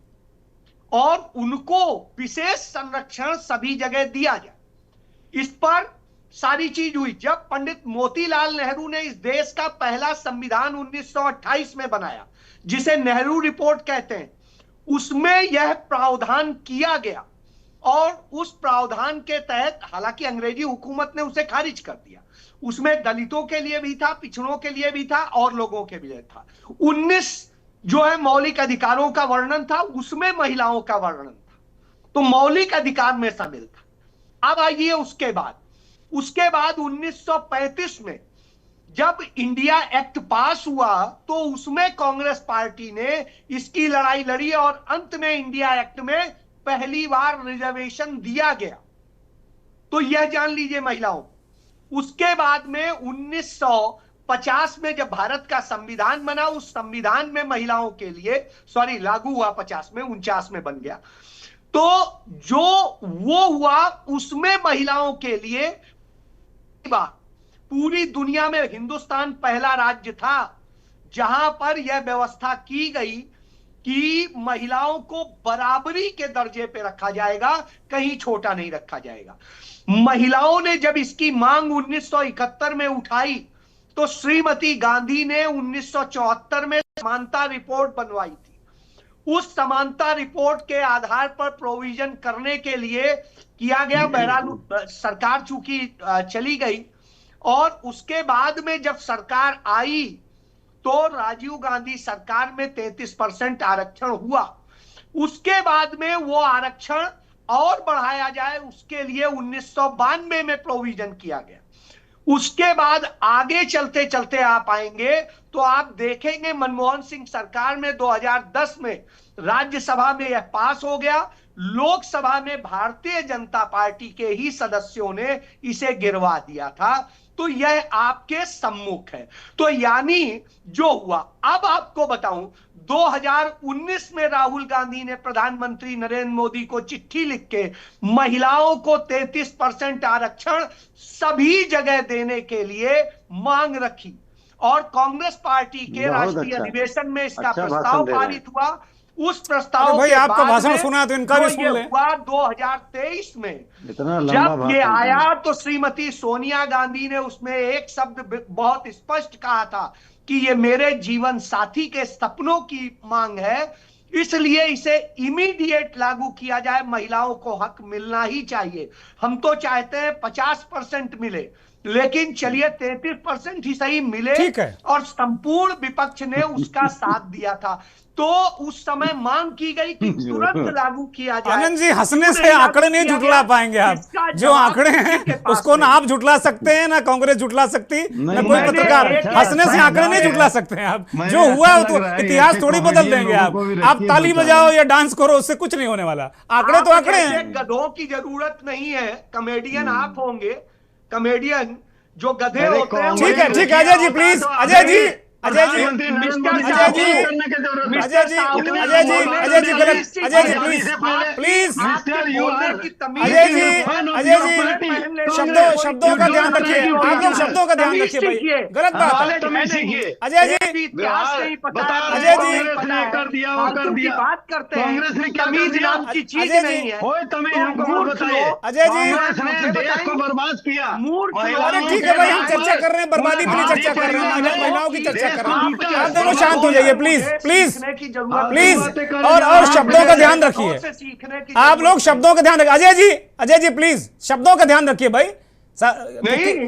और उनको विशेष संरक्षण सभी जगह दिया जाए। इस पर सारी चीज हुई। जब पंडित मोतीलाल नेहरू ने इस देश का पहला संविधान 1928 में बनाया, जिसे नेहरू रिपोर्ट कहते हैं, उसमें यह प्रावधान किया गया और उस प्रावधान के तहत, हालांकि अंग्रेजी हुकूमत ने उसे खारिज कर दिया, उसमें दलितों के लिए भी था, पिछड़ों के लिए भी था और लोगों के लिए था। 19 जो है मौलिक अधिकारों का वर्णन था, उसमें महिलाओं का वर्णन था, तो मौलिक अधिकार में शामिल था। अब आइए उसके बाद 1935 में जब इंडिया एक्ट पास हुआ तो उसमें कांग्रेस पार्टी ने इसकी लड़ाई लड़ी और अंत में इंडिया एक्ट में पहली बार रिजर्वेशन दिया गया। तो यह जान लीजिए महिलाओं। उसके बाद में 1950 में जब भारत का संविधान बना, उस संविधान में महिलाओं के लिए लागू हुआ, 50 में 49 में बन गया, तो जो वो हुआ उसमें महिलाओं के लिए पूरी दुनिया में हिंदुस्तान पहला राज्य था जहां पर यह व्यवस्था की गई कि महिलाओं को बराबरी के दर्जे पे रखा जाएगा, कहीं छोटा नहीं रखा जाएगा। महिलाओं ने जब इसकी मांग 1971 में उठाई तो श्रीमती गांधी ने 1974 में समानता रिपोर्ट बनवाई थी। उस समानता रिपोर्ट के आधार पर प्रोविजन करने के लिए किया गया। बहरहाल सरकार चूंकि चली गई और उसके बाद में जब सरकार आई तो राजीव गांधी सरकार में 33% आरक्षण हुआ। उसके बाद में वो आरक्षण और बढ़ाया जाए उसके लिए 1992 में प्रोविजन किया गया। उसके बाद आगे चलते चलते आप आएंगे तो आप देखेंगे मनमोहन सिंह सरकार में 2010 में राज्यसभा में यह पास हो गया। लोकसभा में भारतीय जनता पार्टी के ही सदस्यों ने इसे गिरवा दिया था। तो यह आपके सम्मुख है। तो यानी जो हुआ, अब आपको बताऊं, 2019 में राहुल गांधी ने प्रधानमंत्री नरेंद्र मोदी को चिट्ठी लिख के महिलाओं को 33% आरक्षण सभी जगह देने के लिए मांग रखी और कांग्रेस पार्टी के राष्ट्रीय अधिवेशन में इसका प्रस्ताव पारित हुआ। उस प्रस्ताव भाई के आपका बाद भाषण सुना तो इनका भी सुन ले। हुआ 2023 में जब ये आया तो श्रीमती सोनिया गांधी ने उसमें एक शब्द बहुत स्पष्ट कहा था कि ये मेरे जीवन साथी के सपनों की मांग है, इसलिए इसे इमीडिएट लागू किया जाए। महिलाओं को हक मिलना ही चाहिए। हम तो चाहते हैं 50% मिले, लेकिन चलिए 33% ही सही मिले। ठीक है। और संपूर्ण विपक्ष ने उसका साथ दिया था। तो उस समय मांग की गई कि तुरंत लागू किया जाए। आनंद जी, हंसने से आंकड़े नहीं झुटला पाएंगे आप। जो आंकड़े हैं उसको ना आप झुटला सकते हैं, ना कांग्रेस झुटला सकती, ना कोई पत्रकार। हंसने से आंकड़े नहीं झुटला सकते हैं आप। जो हुआ तो इतिहास थोड़ी बदल देंगे आप ताली बजाओ या डांस करो, उससे कुछ नहीं होने वाला। आंकड़े तो आंकड़े हैं। गधों की जरूरत नहीं है, कॉमेडियन आप होंगे, कॉमेडियन जो गधे होते हैं। ठीक है, ठीक है अजय जी, प्लीज अजय जी, अजय जी, अजय जी, अजय जी, अजय जी, अजय जी गलत, अजय जी प्लीज प्लीज, अजय जी, अजय जी शब्दों का ध्यान रखिए। आप लोग शब्दों का ध्यान रखिए भाई, गलत बात है। अजय जी, अजय जी बात करते हैं, तमीज नाम की चीज नहीं है। अजय जी, देश को बर्बाद किया। अरे ठीक है भाई, हम चर्चा कर रहे हैं, बर्बादी पर चर्चा कर रहे हैं, महिलाओं की चर्चा। आप दोनों शांत हो जाइए प्लीज प्लीज प्लीज, और शब्दों का ध्यान रखिए। आप लोग शब्दों का ध्यान रखिए। अजय जी प्लीज शब्दों का ध्यान रखिए भाई।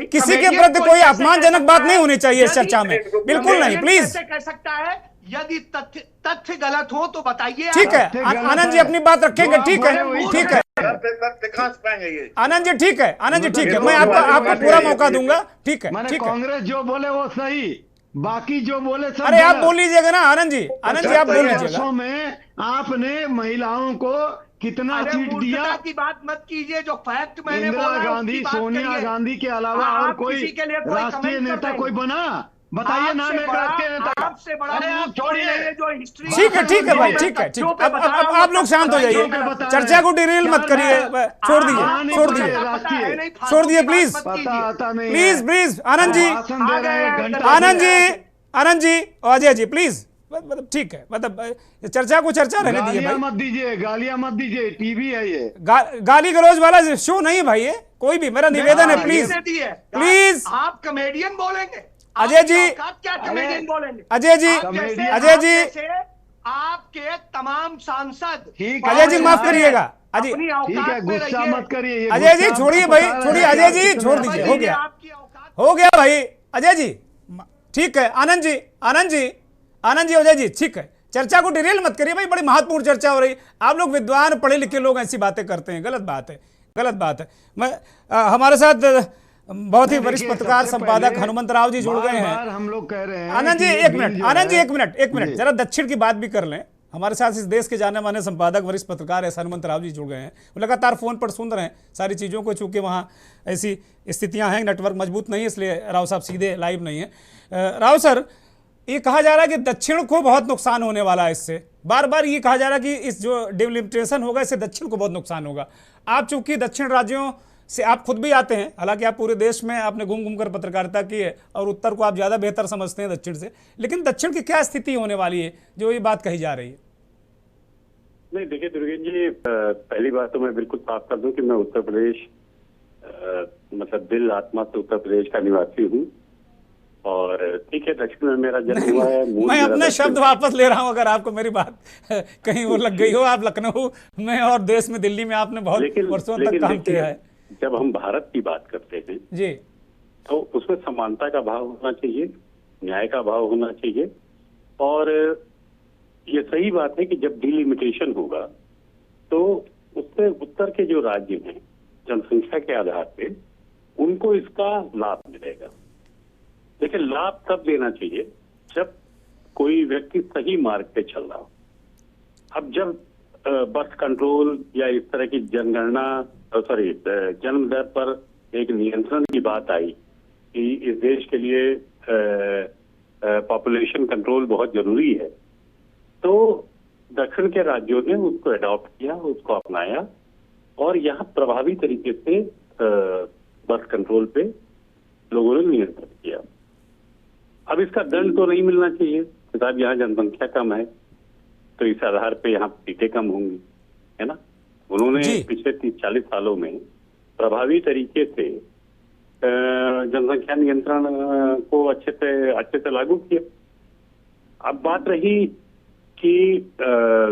किसी के प्रति कोई अपमानजनक बात नहीं होनी चाहिए इस चर्चा में, बिल्कुल नहीं। प्लीज कह सकता है यदि तथ्य गलत हो तो बताइए। ठीक है, आनंद जी अपनी बात रखेंगे। ठीक है, ठीक है, करते कहां से पाएंगे ये? आनंद जी ठीक है, आनंद जी ठीक है, मैं आपको पूरा मौका दूंगा। ठीक है, ठीक है। कांग्रेस जो बोले वो सही, बाकी जो बोले सब अरे आप बोल लीजिएगा ना आनंद जी, आनंद जी आप बोल लीजिएगा। वर्षों में आपने महिलाओं को कितना सीट दिया की बात मत कीजिए, जो फैक्ट मैंने इंदिरा बोला गांधी, सोनिया गांधी के अलावा और कोई राष्ट्रीय नेता कोई बना? बताइए नाम एक राष्ट्रीय नेता का। आपसे बड़ा अरे आप छोड़िए, जो हिस्ट्री। ठीक है भाई, ठीक है, ठीक है। अब आप लोग शांत हो जाइए, चर्चा को डिरेल मत करिए, छोड़ दीजिए, छोड़ दीजिए, छोड़ दिए please, please please. Anand ji, Anand ji, Anand ji, Ajay ji please, मतलब ठीक है, मतलब चर्चा को चर्चा रहने दीजिए भाई। मत दीजिए, गालियां मत दीजिए, टीवी है ये। गाली गलौज वाला शो नहीं भाई ये, कोई भी। मेरा निवेदन है प्लीज, प्लीज। आप कॉमेडियन बोलेंगे अजय जी, क्या कॉमेडियन बोलेंगे? अजय जी, अजय जी, आपके तमाम सांसद। अजय जी माफ करिएगा, अजय ठीक है, गुस्सा मत करिए। अजय जी छोड़िए भाई, छोड़िए अजय जी, छोड़ दीजिए, हो गया, हो गया भाई। अजय जी ठीक है, आनंद जी, आनंद जी, आनंद जी, अजय जी ठीक है, चर्चा को डिरेल मत करिए भाई, बड़ी महत्वपूर्ण चर्चा हो रही। आप लोग विद्वान पढ़े लिखे लोग ऐसी बातें करते हैं, गलत बात है, गलत बात है। मैं हमारे साथ बहुत ही वरिष्ठ पत्रकार संपादक हनुमंत राव जी जुड़ गए हैं। हम लोग कह रहे हैं आनंद जी एक मिनट, आनंद जी एक मिनट, एक मिनट, जरा दक्षिण की बात भी कर लें। हमारे साथ इस देश के जाने माने संपादक वरिष्ठ पत्रकार ऐसे हनुमंत राव जी जुड़ गए हैं, वो लगातार फोन पर सुन रहे हैं सारी चीज़ों को, चूंकि वहाँ ऐसी स्थितियाँ हैं, नेटवर्क मजबूत नहीं है, इसलिए राव साहब सीधे लाइव नहीं है। राव सर, ये कहा जा रहा है कि दक्षिण को बहुत नुकसान होने वाला है इससे, बार बार ये कहा जा रहा है कि इस जो डिलिमिटेशन होगा इससे दक्षिण को बहुत नुकसान होगा। आप चूंकि दक्षिण राज्यों से आप खुद भी आते हैं, हालांकि आप पूरे देश में आपने घूम घूम कर पत्रकारिता की है और उत्तर को आप ज़्यादा बेहतर समझते हैं दक्षिण से, लेकिन दक्षिण की क्या स्थिति होने वाली है जो ये बात कही जा रही है? नहीं देखिए दुर्गेश जी, पहली बात तो मैं बिल्कुल साफ कर दूं कि मैं उत्तर प्रदेश मतलब दिल आत्मा से उत्तर प्रदेश का निवासी हूँ, और ठीक है दक्षिण में मेरा जन्म हुआ है। मैं अपने शब्द वापस ले रहा हूं, अगर आपको मेरी बात कहीं वो लग गई हो। आप लखनऊ में और देश में, दिल्ली में आपने बहुत वर्षों तक काम किया है। जब हम भारत की बात करते हैं जी, तो उसमें समानता का भाव होना चाहिए, न्याय का भाव होना चाहिए, और ये सही बात है कि जब डिलिमिटेशन होगा तो उससे उत्तर के जो राज्य हैं जनसंख्या के आधार पे उनको इसका लाभ मिलेगा। लेकिन लाभ तब देना चाहिए जब कोई व्यक्ति सही मार्ग पे चल रहा हो। अब जब बर्थ कंट्रोल या इस तरह की जनगणना जन्म दर पर एक नियंत्रण की बात आई कि इस देश के लिए पॉपुलेशन कंट्रोल बहुत जरूरी है, तो दक्षिण के राज्यों ने उसको अडॉप्ट किया, उसको अपनाया और यहाँ प्रभावी तरीके से बर्थ कंट्रोल पे लोगों ने नियंत्रण किया। अब इसका दंड तो नहीं मिलना चाहिए, साहब यहाँ जनसंख्या कम है तो इस आधार पे यहाँ सीटें कम होंगी, है ना। उन्होंने पिछले 30-40 सालों में प्रभावी तरीके से जनसंख्या नियंत्रण को अच्छे से लागू किया। अब बात रही कि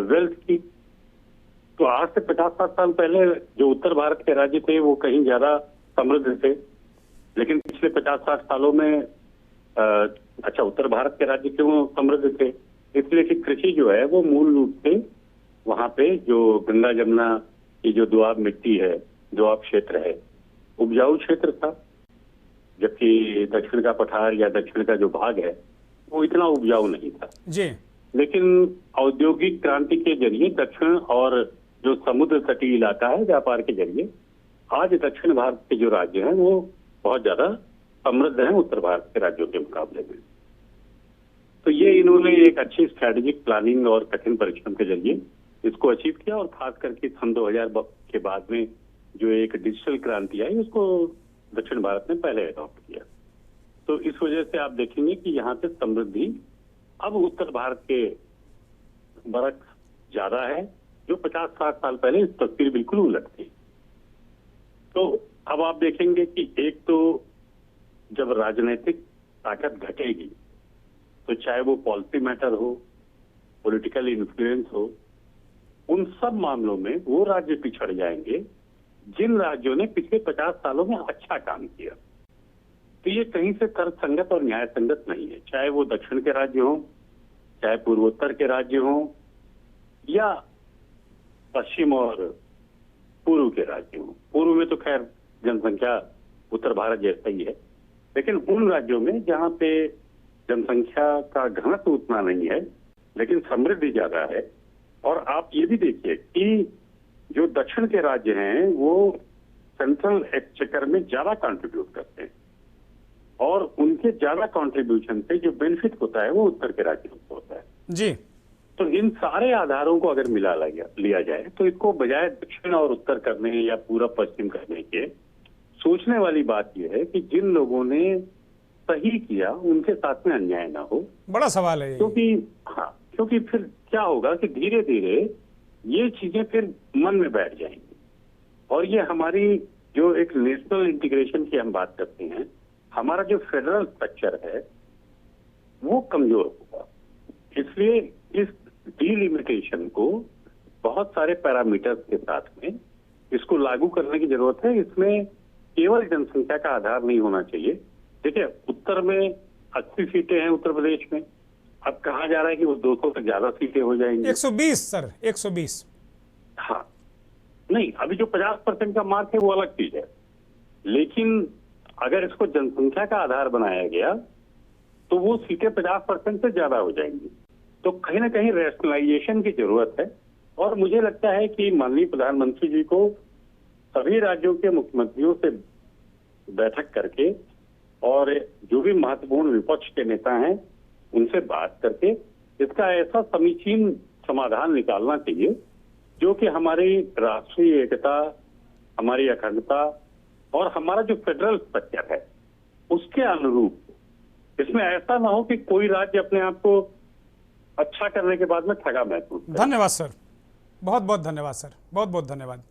वेल्थ की, तो आज से 50-60 साल पहले जो उत्तर भारत के राज्य थे वो कहीं ज्यादा समृद्ध थे, लेकिन पिछले 50-60 सालों में अच्छा उत्तर भारत के राज्य क्यों समृद्ध थे? इसलिए कि कृषि जो है वो मूल रूप से वहां पे जो गंगा जमुना की जो दोआब मिट्टी है, दोआब क्षेत्र है, उपजाऊ क्षेत्र था, जबकि दक्षिण का पठार या दक्षिण का जो भाग है वो इतना उपजाऊ नहीं था जी। लेकिन औद्योगिक क्रांति के जरिए दक्षिण और जो समुद्र तटीय इलाका है व्यापार के जरिए आज दक्षिण भारत के जो राज्य हैं वो बहुत ज्यादा समृद्ध हैं उत्तर भारत के राज्यों के मुकाबले में। तो ये इन्होंने एक अच्छी स्ट्रेटेजिक प्लानिंग और कठिन परिश्रम के जरिए इसको अचीव किया, और खास करके सन 2000 के बाद में जो एक डिजिटल क्रांति आई उसको दक्षिण भारत ने पहले अडॉप्ट किया। तो इस वजह से आप देखेंगे कि यहाँ पे समृद्धि अब उत्तर भारत के बरक ज्यादा है, जो 50-60 साल पहले इस तस्वीर बिल्कुल उलट थी। तो अब आप देखेंगे कि एक तो जब राजनीतिक ताकत घटेगी तो चाहे वो पॉलिसी मैटर हो, पॉलिटिकल इन्फ्लुएंस हो, उन सब मामलों में वो राज्य पिछड़ जाएंगे जिन राज्यों ने पिछले 50 सालों में अच्छा काम किया। तो ये कहीं से तर्कसंगत और न्याय संगत नहीं है, चाहे वो दक्षिण के राज्य हों, चाहे पूर्वोत्तर के राज्य हों, या पश्चिम और पूर्व के राज्यों में। पूर्व में तो खैर जनसंख्या उत्तर भारत जैसा ही है, लेकिन उन राज्यों में जहाँ पे जनसंख्या का घनत्व उतना नहीं है लेकिन समृद्धि ज्यादा है। और आप ये भी देखिए कि जो दक्षिण के राज्य हैं वो सेंट्रल एक्सचेकर में ज्यादा कंट्रीब्यूट करते हैं और उनके ज्यादा कंट्रीब्यूशन से जो बेनिफिट होता है वो उत्तर के राज्यों को होता है जी। तो इन सारे आधारों को अगर लिया जाए तो इसको बजाय दक्षिण और उत्तर करने या पूरब पश्चिम करने के सोचने वाली बात यह है कि जिन लोगों ने सही किया उनके साथ में अन्याय ना हो। बड़ा सवाल है क्योंकि फिर क्या होगा कि धीरे धीरे ये चीजें फिर मन में बैठ जाएंगी और ये हमारी जो एक नेशनल इंटीग्रेशन की हम बात करते हैं, हमारा जो फेडरल स्ट्रक्चर है वो कमजोर होगा। इसलिए इस डिलिमिटेशन को बहुत सारे पैरामीटर्स के साथ में इसको लागू करने की जरूरत है। इसमें केवल जनसंख्या का आधार नहीं होना चाहिए। देखिए उत्तर में 80 सीटें हैं उत्तर प्रदेश में, अब कहा जा रहा है कि वो 200 से ज्यादा सीटें हो जाएंगी। 120 सर, 120। हाँ नहीं, अभी जो 50% का मार्क है वो अलग चीज है, लेकिन अगर इसको जनसंख्या का आधार बनाया गया तो वो सीटें 50% से ज्यादा हो जाएंगी। तो कहीं ना कहीं रैशनलाइजेशन की जरूरत है और मुझे लगता है कि माननीय प्रधानमंत्री जी को सभी राज्यों के मुख्यमंत्रियों से बैठक करके और जो भी महत्वपूर्ण विपक्ष के नेता हैं उनसे बात करके इसका ऐसा समीचीन समाधान निकालना चाहिए जो कि हमारी राष्ट्रीय एकता, हमारी अखंडता और हमारा जो फेडरल स्ट्रक्चर है उसके अनुरूप। इसमें ऐसा ना हो कि कोई राज्य अपने आप को अच्छा करने के बाद में ठगा महसूस करे। धन्यवाद सर, बहुत बहुत धन्यवाद सर, बहुत बहुत धन्यवाद।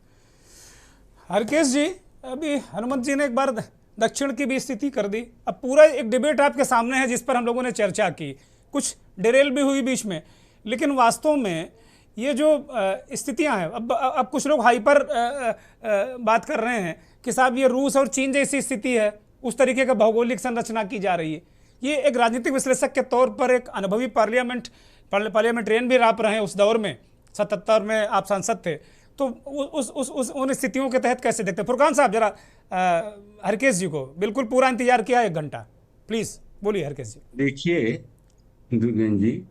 हरकेश जी, अभी हनुमंत जी ने एक बार दक्षिण की भी स्थिति कर दी। अब पूरा एक डिबेट आपके सामने है जिस पर हम लोगों ने चर्चा की, कुछ डिरेल भी हुई बीच में, लेकिन वास्तव में ये जो स्थितियां हैं, अब कुछ लोग हाइपर बात कर रहे हैं कि साहब ये रूस और चीन जैसी स्थिति है, उस तरीके का भौगोलिक संरचना की जा रही है। ये एक राजनीतिक विश्लेषक के तौर पर एक अनुभवी पार्लियामेंट्रियन भी आप रहे हैं उस दौर में, 77 में आप सांसद थे, तो उन स्थितियों के तहत कैसे देखते हैं? फुरकान साहब जरा हरकेश जी को बिल्कुल पूरा इंतजार किया 1 घंटा, प्लीज बोलिए हरकेश जी। देखिए दुर्गेन जी,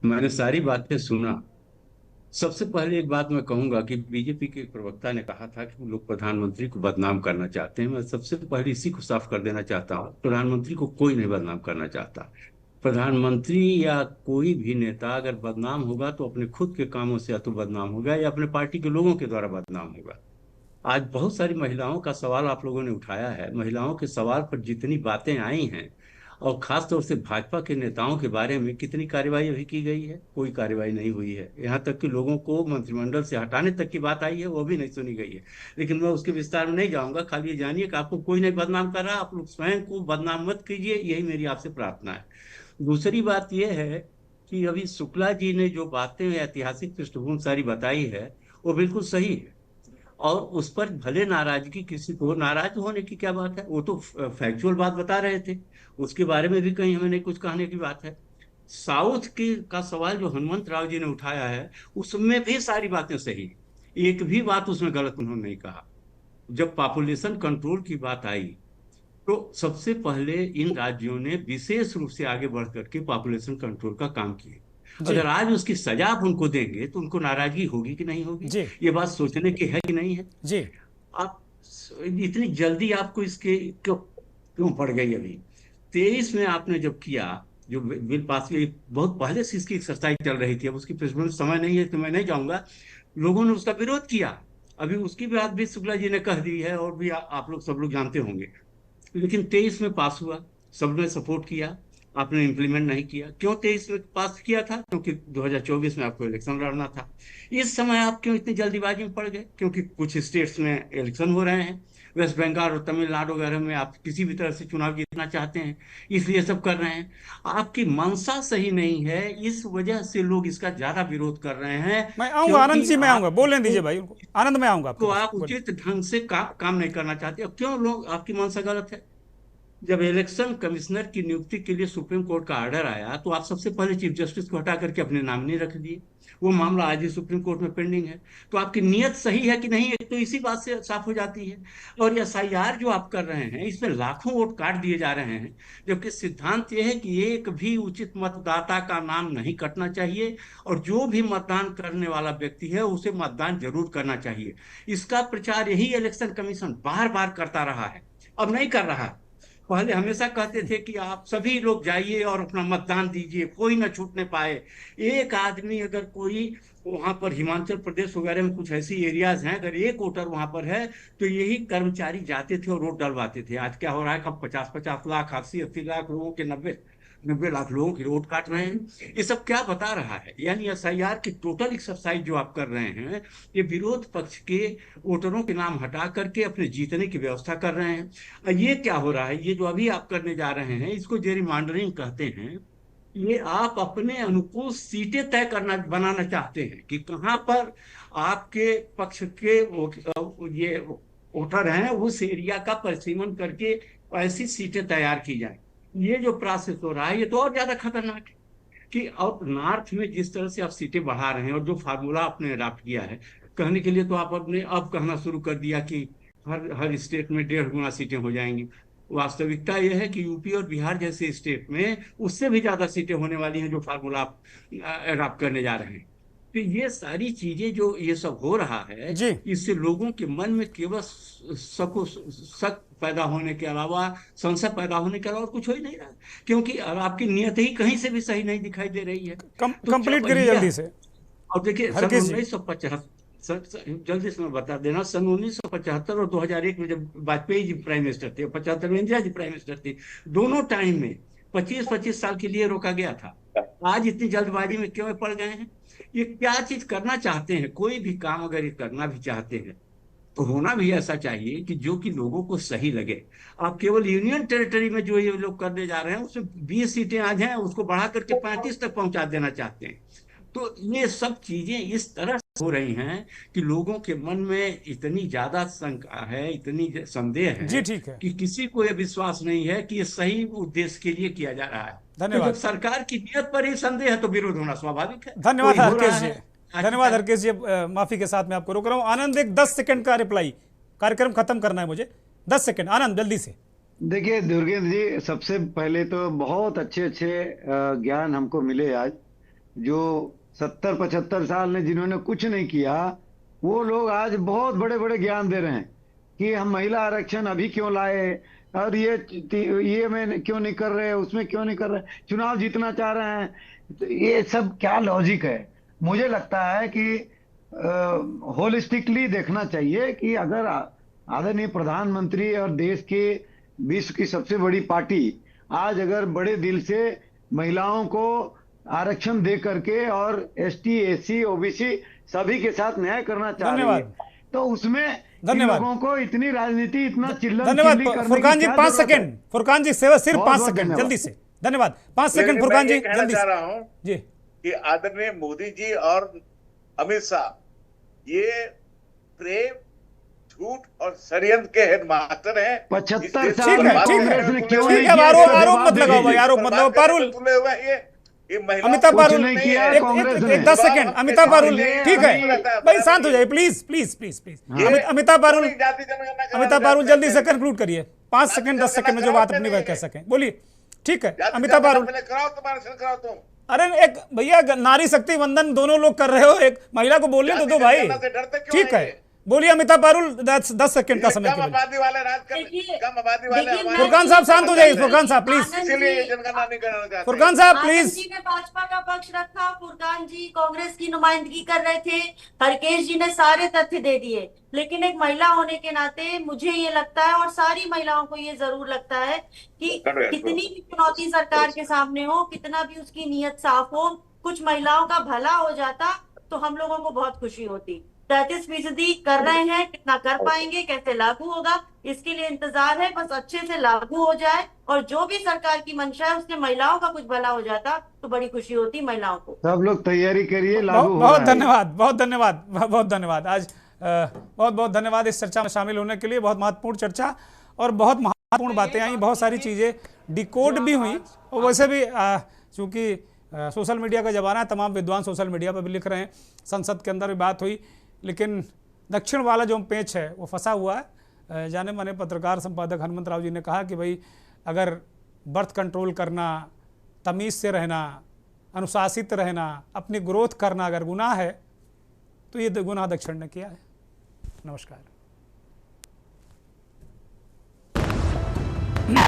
मैंने सारी बातें सुना। सबसे पहले एक बात मैं कहूंगा कि बीजेपी के एक प्रवक्ता ने कहा था कि लोग प्रधानमंत्री को बदनाम करना चाहते हैं। मैं सबसे पहले इसी को साफ कर देना चाहता हूँ, प्रधानमंत्री को कोई नहीं बदनाम करना चाहता। प्रधानमंत्री या कोई भी नेता अगर बदनाम होगा तो अपने खुद के कामों से या तो बदनाम होगा या अपने पार्टी के लोगों के द्वारा बदनाम होगा। आज बहुत सारी महिलाओं का सवाल आप लोगों ने उठाया है। महिलाओं के सवाल पर जितनी बातें आई हैं और खास तौर से भाजपा के नेताओं के बारे में कितनी कार्रवाई अभी की गई है? कोई कार्रवाई नहीं हुई है। यहाँ तक कि लोगों को मंत्रिमंडल से हटाने तक की बात आई है, वो भी नहीं सुनी गई है। लेकिन मैं उसके विस्तार में नहीं जाऊंगा, खाली ये जानिए कि आपको कोई नहीं बदनाम कर रहा, आप लोग स्वयं को बदनाम मत कीजिए, यही मेरी आपसे प्रार्थना है। दूसरी बात यह है कि अभी शुक्ला जी ने जो बातें ऐतिहासिक पृष्ठभूमि सारी बताई है वो बिल्कुल सही है और उस पर भले नाराजगी, किसी को नाराज होने की क्या बात है, वो तो फैक्चुअल बात बता रहे थे, उसके बारे में भी कहीं हमें नहीं कुछ कहने की बात है। साउथ की का सवाल जो हनुमंत राव जी ने उठाया है उसमें भी सारी बातें सही, एक भी बात उसमें गलत उन्होंने नहीं कहा। जब पॉपुलेशन कंट्रोल की बात आई तो सबसे पहले इन राज्यों ने विशेष रूप से आगे बढ़ करके पॉपुलेशन कंट्रोल का काम किया। अगर आज उसकी सजा आप उनको देंगे तो उनको नाराजगी होगी कि नहीं होगी? ये बात सोचने की है कि नहीं है जी? आप इतनी जल्दी आपको इसके क्यों पड़ गई? अभी 23 में आपने जब किया, जो बिल पास किया, बहुत पहले से इसकी एक्सरसाइज चल रही थी। अब उसकी पृष्ठभूमि समय नहीं है तो मैं नहीं जाऊंगा। लोगों ने उसका विरोध किया, अभी उसकी बात भी शुक्ला जी ने कह दी है और भी आप लोग सब लोग जानते होंगे। लेकिन 23 में पास हुआ, सबने सपोर्ट किया, आपने इम्प्लीमेंट नहीं किया। क्यों 23 में पास किया था? क्योंकि 2024 में आपको इलेक्शन लड़ना था। इस समय आप क्यों इतनी जल्दीबाजी में पड़ गए? क्योंकि कुछ स्टेट्स में इलेक्शन हो रहे हैं, वेस्ट बंगाल और तमिलनाडु वगैरह में आप किसी भी तरह से चुनाव जीतना चाहते हैं, इसलिए सब कर रहे हैं। आपकी मंशा सही नहीं है, इस वजह से लोग इसका ज्यादा विरोध कर रहे हैं। मैं आऊंगा आनंद जी, मैं आऊंगा, बोलने दीजिए भाई उनको। आनंद में आऊंगा। तो आप उचित ढंग से काम नहीं करना चाहते। क्यों लोग, आपकी मंशा गलत है? जब इलेक्शन कमिश्नर की नियुक्ति के लिए सुप्रीम कोर्ट का ऑर्डर आया तो आप सबसे पहले चीफ जस्टिस को हटा करके अपने नॉमिनी रख दिए। वो मामला आज ही सुप्रीम कोर्ट में पेंडिंग है। तो आपकी नीयत सही है कि नहीं, एक तो इसी बात से साफ हो जाती है। और एसआईआर जो आप कर रहे हैं, इसमें लाखों वोट काट दिए जा रहे हैं, जबकि सिद्धांत यह है कि एक भी उचित मतदाता का नाम नहीं कटना चाहिए और जो भी मतदान करने वाला व्यक्ति है उसे मतदान जरूर करना चाहिए। इसका प्रचार यही इलेक्शन कमीशन बार बार करता रहा है, अब नहीं कर रहा। पहले हमेशा कहते थे कि आप सभी लोग जाइए और अपना मतदान दीजिए, कोई ना छूटने पाए। एक आदमी अगर कोई वहां पर हिमाचल प्रदेश वगैरह में कुछ ऐसी एरियाज हैं, अगर एक वोटर वहां पर है तो यही कर्मचारी जाते थे और वोट डलवाते थे। आज क्या हो रहा है कि 50-50 लाख, 80-80 लाख लोगों के 90 लाख लोगों की वोट काट रहे हैं। ये सब क्या बता रहा है? यानी एसआईआर की टोटल एक्सरसाइज जो आप कर रहे हैं, ये विरोध पक्ष के वोटरों के नाम हटा करके अपने जीतने की व्यवस्था कर रहे हैं। ये क्या हो रहा है? ये जो अभी आप करने जा रहे हैं, इसको जेरीमॉन्डरिंग कहते हैं। ये आप अपने अनुकूल सीटें तय करना बनाना चाहते हैं कि कहां पर आपके पक्ष के ये वोटर हैं, उस एरिया का परिसीमन करके ऐसी सीटें तैयार की जाए। ये जो प्रोसेस हो रहा है ये तो और ज्यादा खतरनाक है कि और नॉर्थ में जिस तरह से आप सीटें बढ़ा रहे हैं और जो फार्मूला आपने अडॉप्ट किया है, कहने के लिए तो आप अपने अब कहना शुरू कर दिया कि हर स्टेट में 1.5 गुना सीटें हो जाएंगी। वास्तविकता यह है कि यूपी और बिहार जैसे स्टेट में उससे भी ज्यादा सीटें होने वाली हैं जो फार्मूला आप अडॉप्ट करने जा रहे हैं। तो ये सारी चीजें जो ये सब हो रहा है, इससे लोगों के मन में केवल शक पैदा होने के अलावा, संशय पैदा होने के अलावा कुछ हो ही नहीं रहा, क्योंकि आपकी नीयत ही कहीं से भी सही नहीं दिखाई दे रही है। कंप्लीट करिए जल्दी से। और देखिए, सन 1975 जल्दी से मैं बता देना, सन 1975 और 2001 में जब वाजपेयी जी प्राइम मिनिस्टर थे, 75 में इंदिरा जी प्राइम मिनिस्टर थी, दोनों टाइम में 25-25 साल के लिए रोका गया था। आज इतनी जल्दबाजी में क्यों पड़ गए हैं? ये क्या चीज करना चाहते हैं? कोई भी काम अगर ये करना भी चाहते हैं तो होना भी ऐसा चाहिए कि जो कि लोगों को सही लगे। आप केवल यूनियन टेरिटरी में जो ये लोग करने जा रहे हैं, उसमें 20 सीटें आज हैं, उसको बढ़ा करके 35 तक पहुंचा देना चाहते हैं। तो ये सब चीजें इस तरह से हो रही हैं कि लोगों के मन में इतनी ज्यादा शंका है, इतनी संदेह है, जी ठीक है, कि किसी को यह विश्वास नहीं है कि ये सही उद्देश्य के लिए किया जा रहा है। धन्यवाद। तो जब सरकार की नीयत पर ही संदेह है तो विरोध होना स्वाभाविक है। धन्यवाद हरकेश जी, धन्यवाद हरकेश जी। माफी के साथ मैं आपको रोक रहा हूँ। आनंद, एक 10 सेकंड का रिप्लाई, कार्यक्रम खत्म करना है मुझे, 10 सेकंड। आनंद जल्दी से। देखिए दुर्गेंद्र जी, सबसे पहले तो बहुत अच्छे ज्ञान हमको मिले आज। जो 70-75 साल ने जिन्होंने कुछ नहीं किया, वो लोग आज बहुत बड़े बड़े ज्ञान दे रहे हैं कि हम महिला आरक्षण अभी क्यों लाए, और ये में क्यों नहीं कर रहे, उसमें क्यों नहीं कर रहे, चुनाव जीतना चाह रहे हैं। तो ये सब क्या लॉजिक है? मुझे लगता है कि होलिस्टिकली देखना चाहिए कि अगर आदरणीय प्रधानमंत्री और देश के विश्व की सबसे बड़ी पार्टी आज अगर बड़े दिल से महिलाओं को आरक्षण दे करके और एसटी, एससी, ओबीसी सभी के साथ न्याय करना चाह रही है, तो उसमें लोगों को इतनी राजनीति, इतना चिल्लम धन्यवाद फुरकान जी। 5 सेकंड फुरकान जी, सिर्फ 5 सेकंड जल्दी से। धन्यवाद, 5 सेकंड फुरकान जी जल्दी चाह रहा हूं जी कि आदरणीय मोदी जी और अमित शाह ये प्रेम, झूठ और षड्यंत्र के हेडमास्टर हैं। 75 साल में कांग्रेस ने क्यों नहीं किया? आरोप मत लगाओ भाई, आरोप मत लगाओ। पारुल, अमिताभ पारुल, एक 10 सेकंड। अमिताभ पारुल, ठीक है भाई, शांत हो जाइए please please please please. Amitabh Parul जल्दी से कंक्लूड करिए, 5 सेकंड 10 सेकंड में जो बात अपनी कह सकें, बोलिए। ठीक है अमिताभ पारुल। अरे एक भैया, नारी शक्ति वंदन दोनों लोग कर रहे हो, एक महिला को बोलने तो दो भाई। ठीक है, बोलिए अमिताभ पारुल, 10 सेकंड का समय। फुरकान साहब शांत हो जाइए, फुरकान साहब प्लीज। फुरकान साहब प्लीज। जी ने भाजपा का पक्ष रखा, फुरकान जी कांग्रेस की नुमाइंदगी कर रहे थे, हरकेश जी ने सारे तथ्य दे दिए। लेकिन एक महिला होने के नाते मुझे ये लगता है, और सारी महिलाओं को ये जरूर लगता है कि कितनी भी चुनौती सरकार के सामने हो, कितना भी उसकी नीयत साफ हो, कुछ महिलाओं का भला हो जाता तो हम लोगों को बहुत खुशी होती। 33% कर रहे हैं, कितना कर पाएंगे, कैसे लागू होगा, इसके लिए इंतजार है। बस अच्छे से लागू हो जाए और जो भी सरकार की मंशा है उससे महिलाओं का कुछ भला हो जाता तो बड़ी खुशी होती महिलाओं को। सब लोग तैयारी करिए, लागू हो। बहुत धन्यवाद, बहुत धन्यवाद, बहुत धन्यवाद। आज बहुत बहुत धन्यवाद इस चर्चा में शामिल होने के लिए। बहुत महत्वपूर्ण चर्चा और बहुत महत्वपूर्ण बातें आई, बहुत सारी चीज़ें डिकोड भी हुई। और वैसे भी चूँकि सोशल मीडिया का ज़माना है, तमाम विद्वान सोशल मीडिया पर भी लिख रहे हैं, संसद के अंदर भी बात हुई, लेकिन दक्षिण वाला जो पेच है वो फंसा हुआ है। जाने माने पत्रकार संपादक हनुमंत राव जी ने कहा कि भाई अगर बर्थ कंट्रोल करना, तमीज़ से रहना, अनुशासित रहना, अपनी ग्रोथ करना अगर गुनाह है तो ये गुनाह दक्षिण ने किया है। नमस्कार।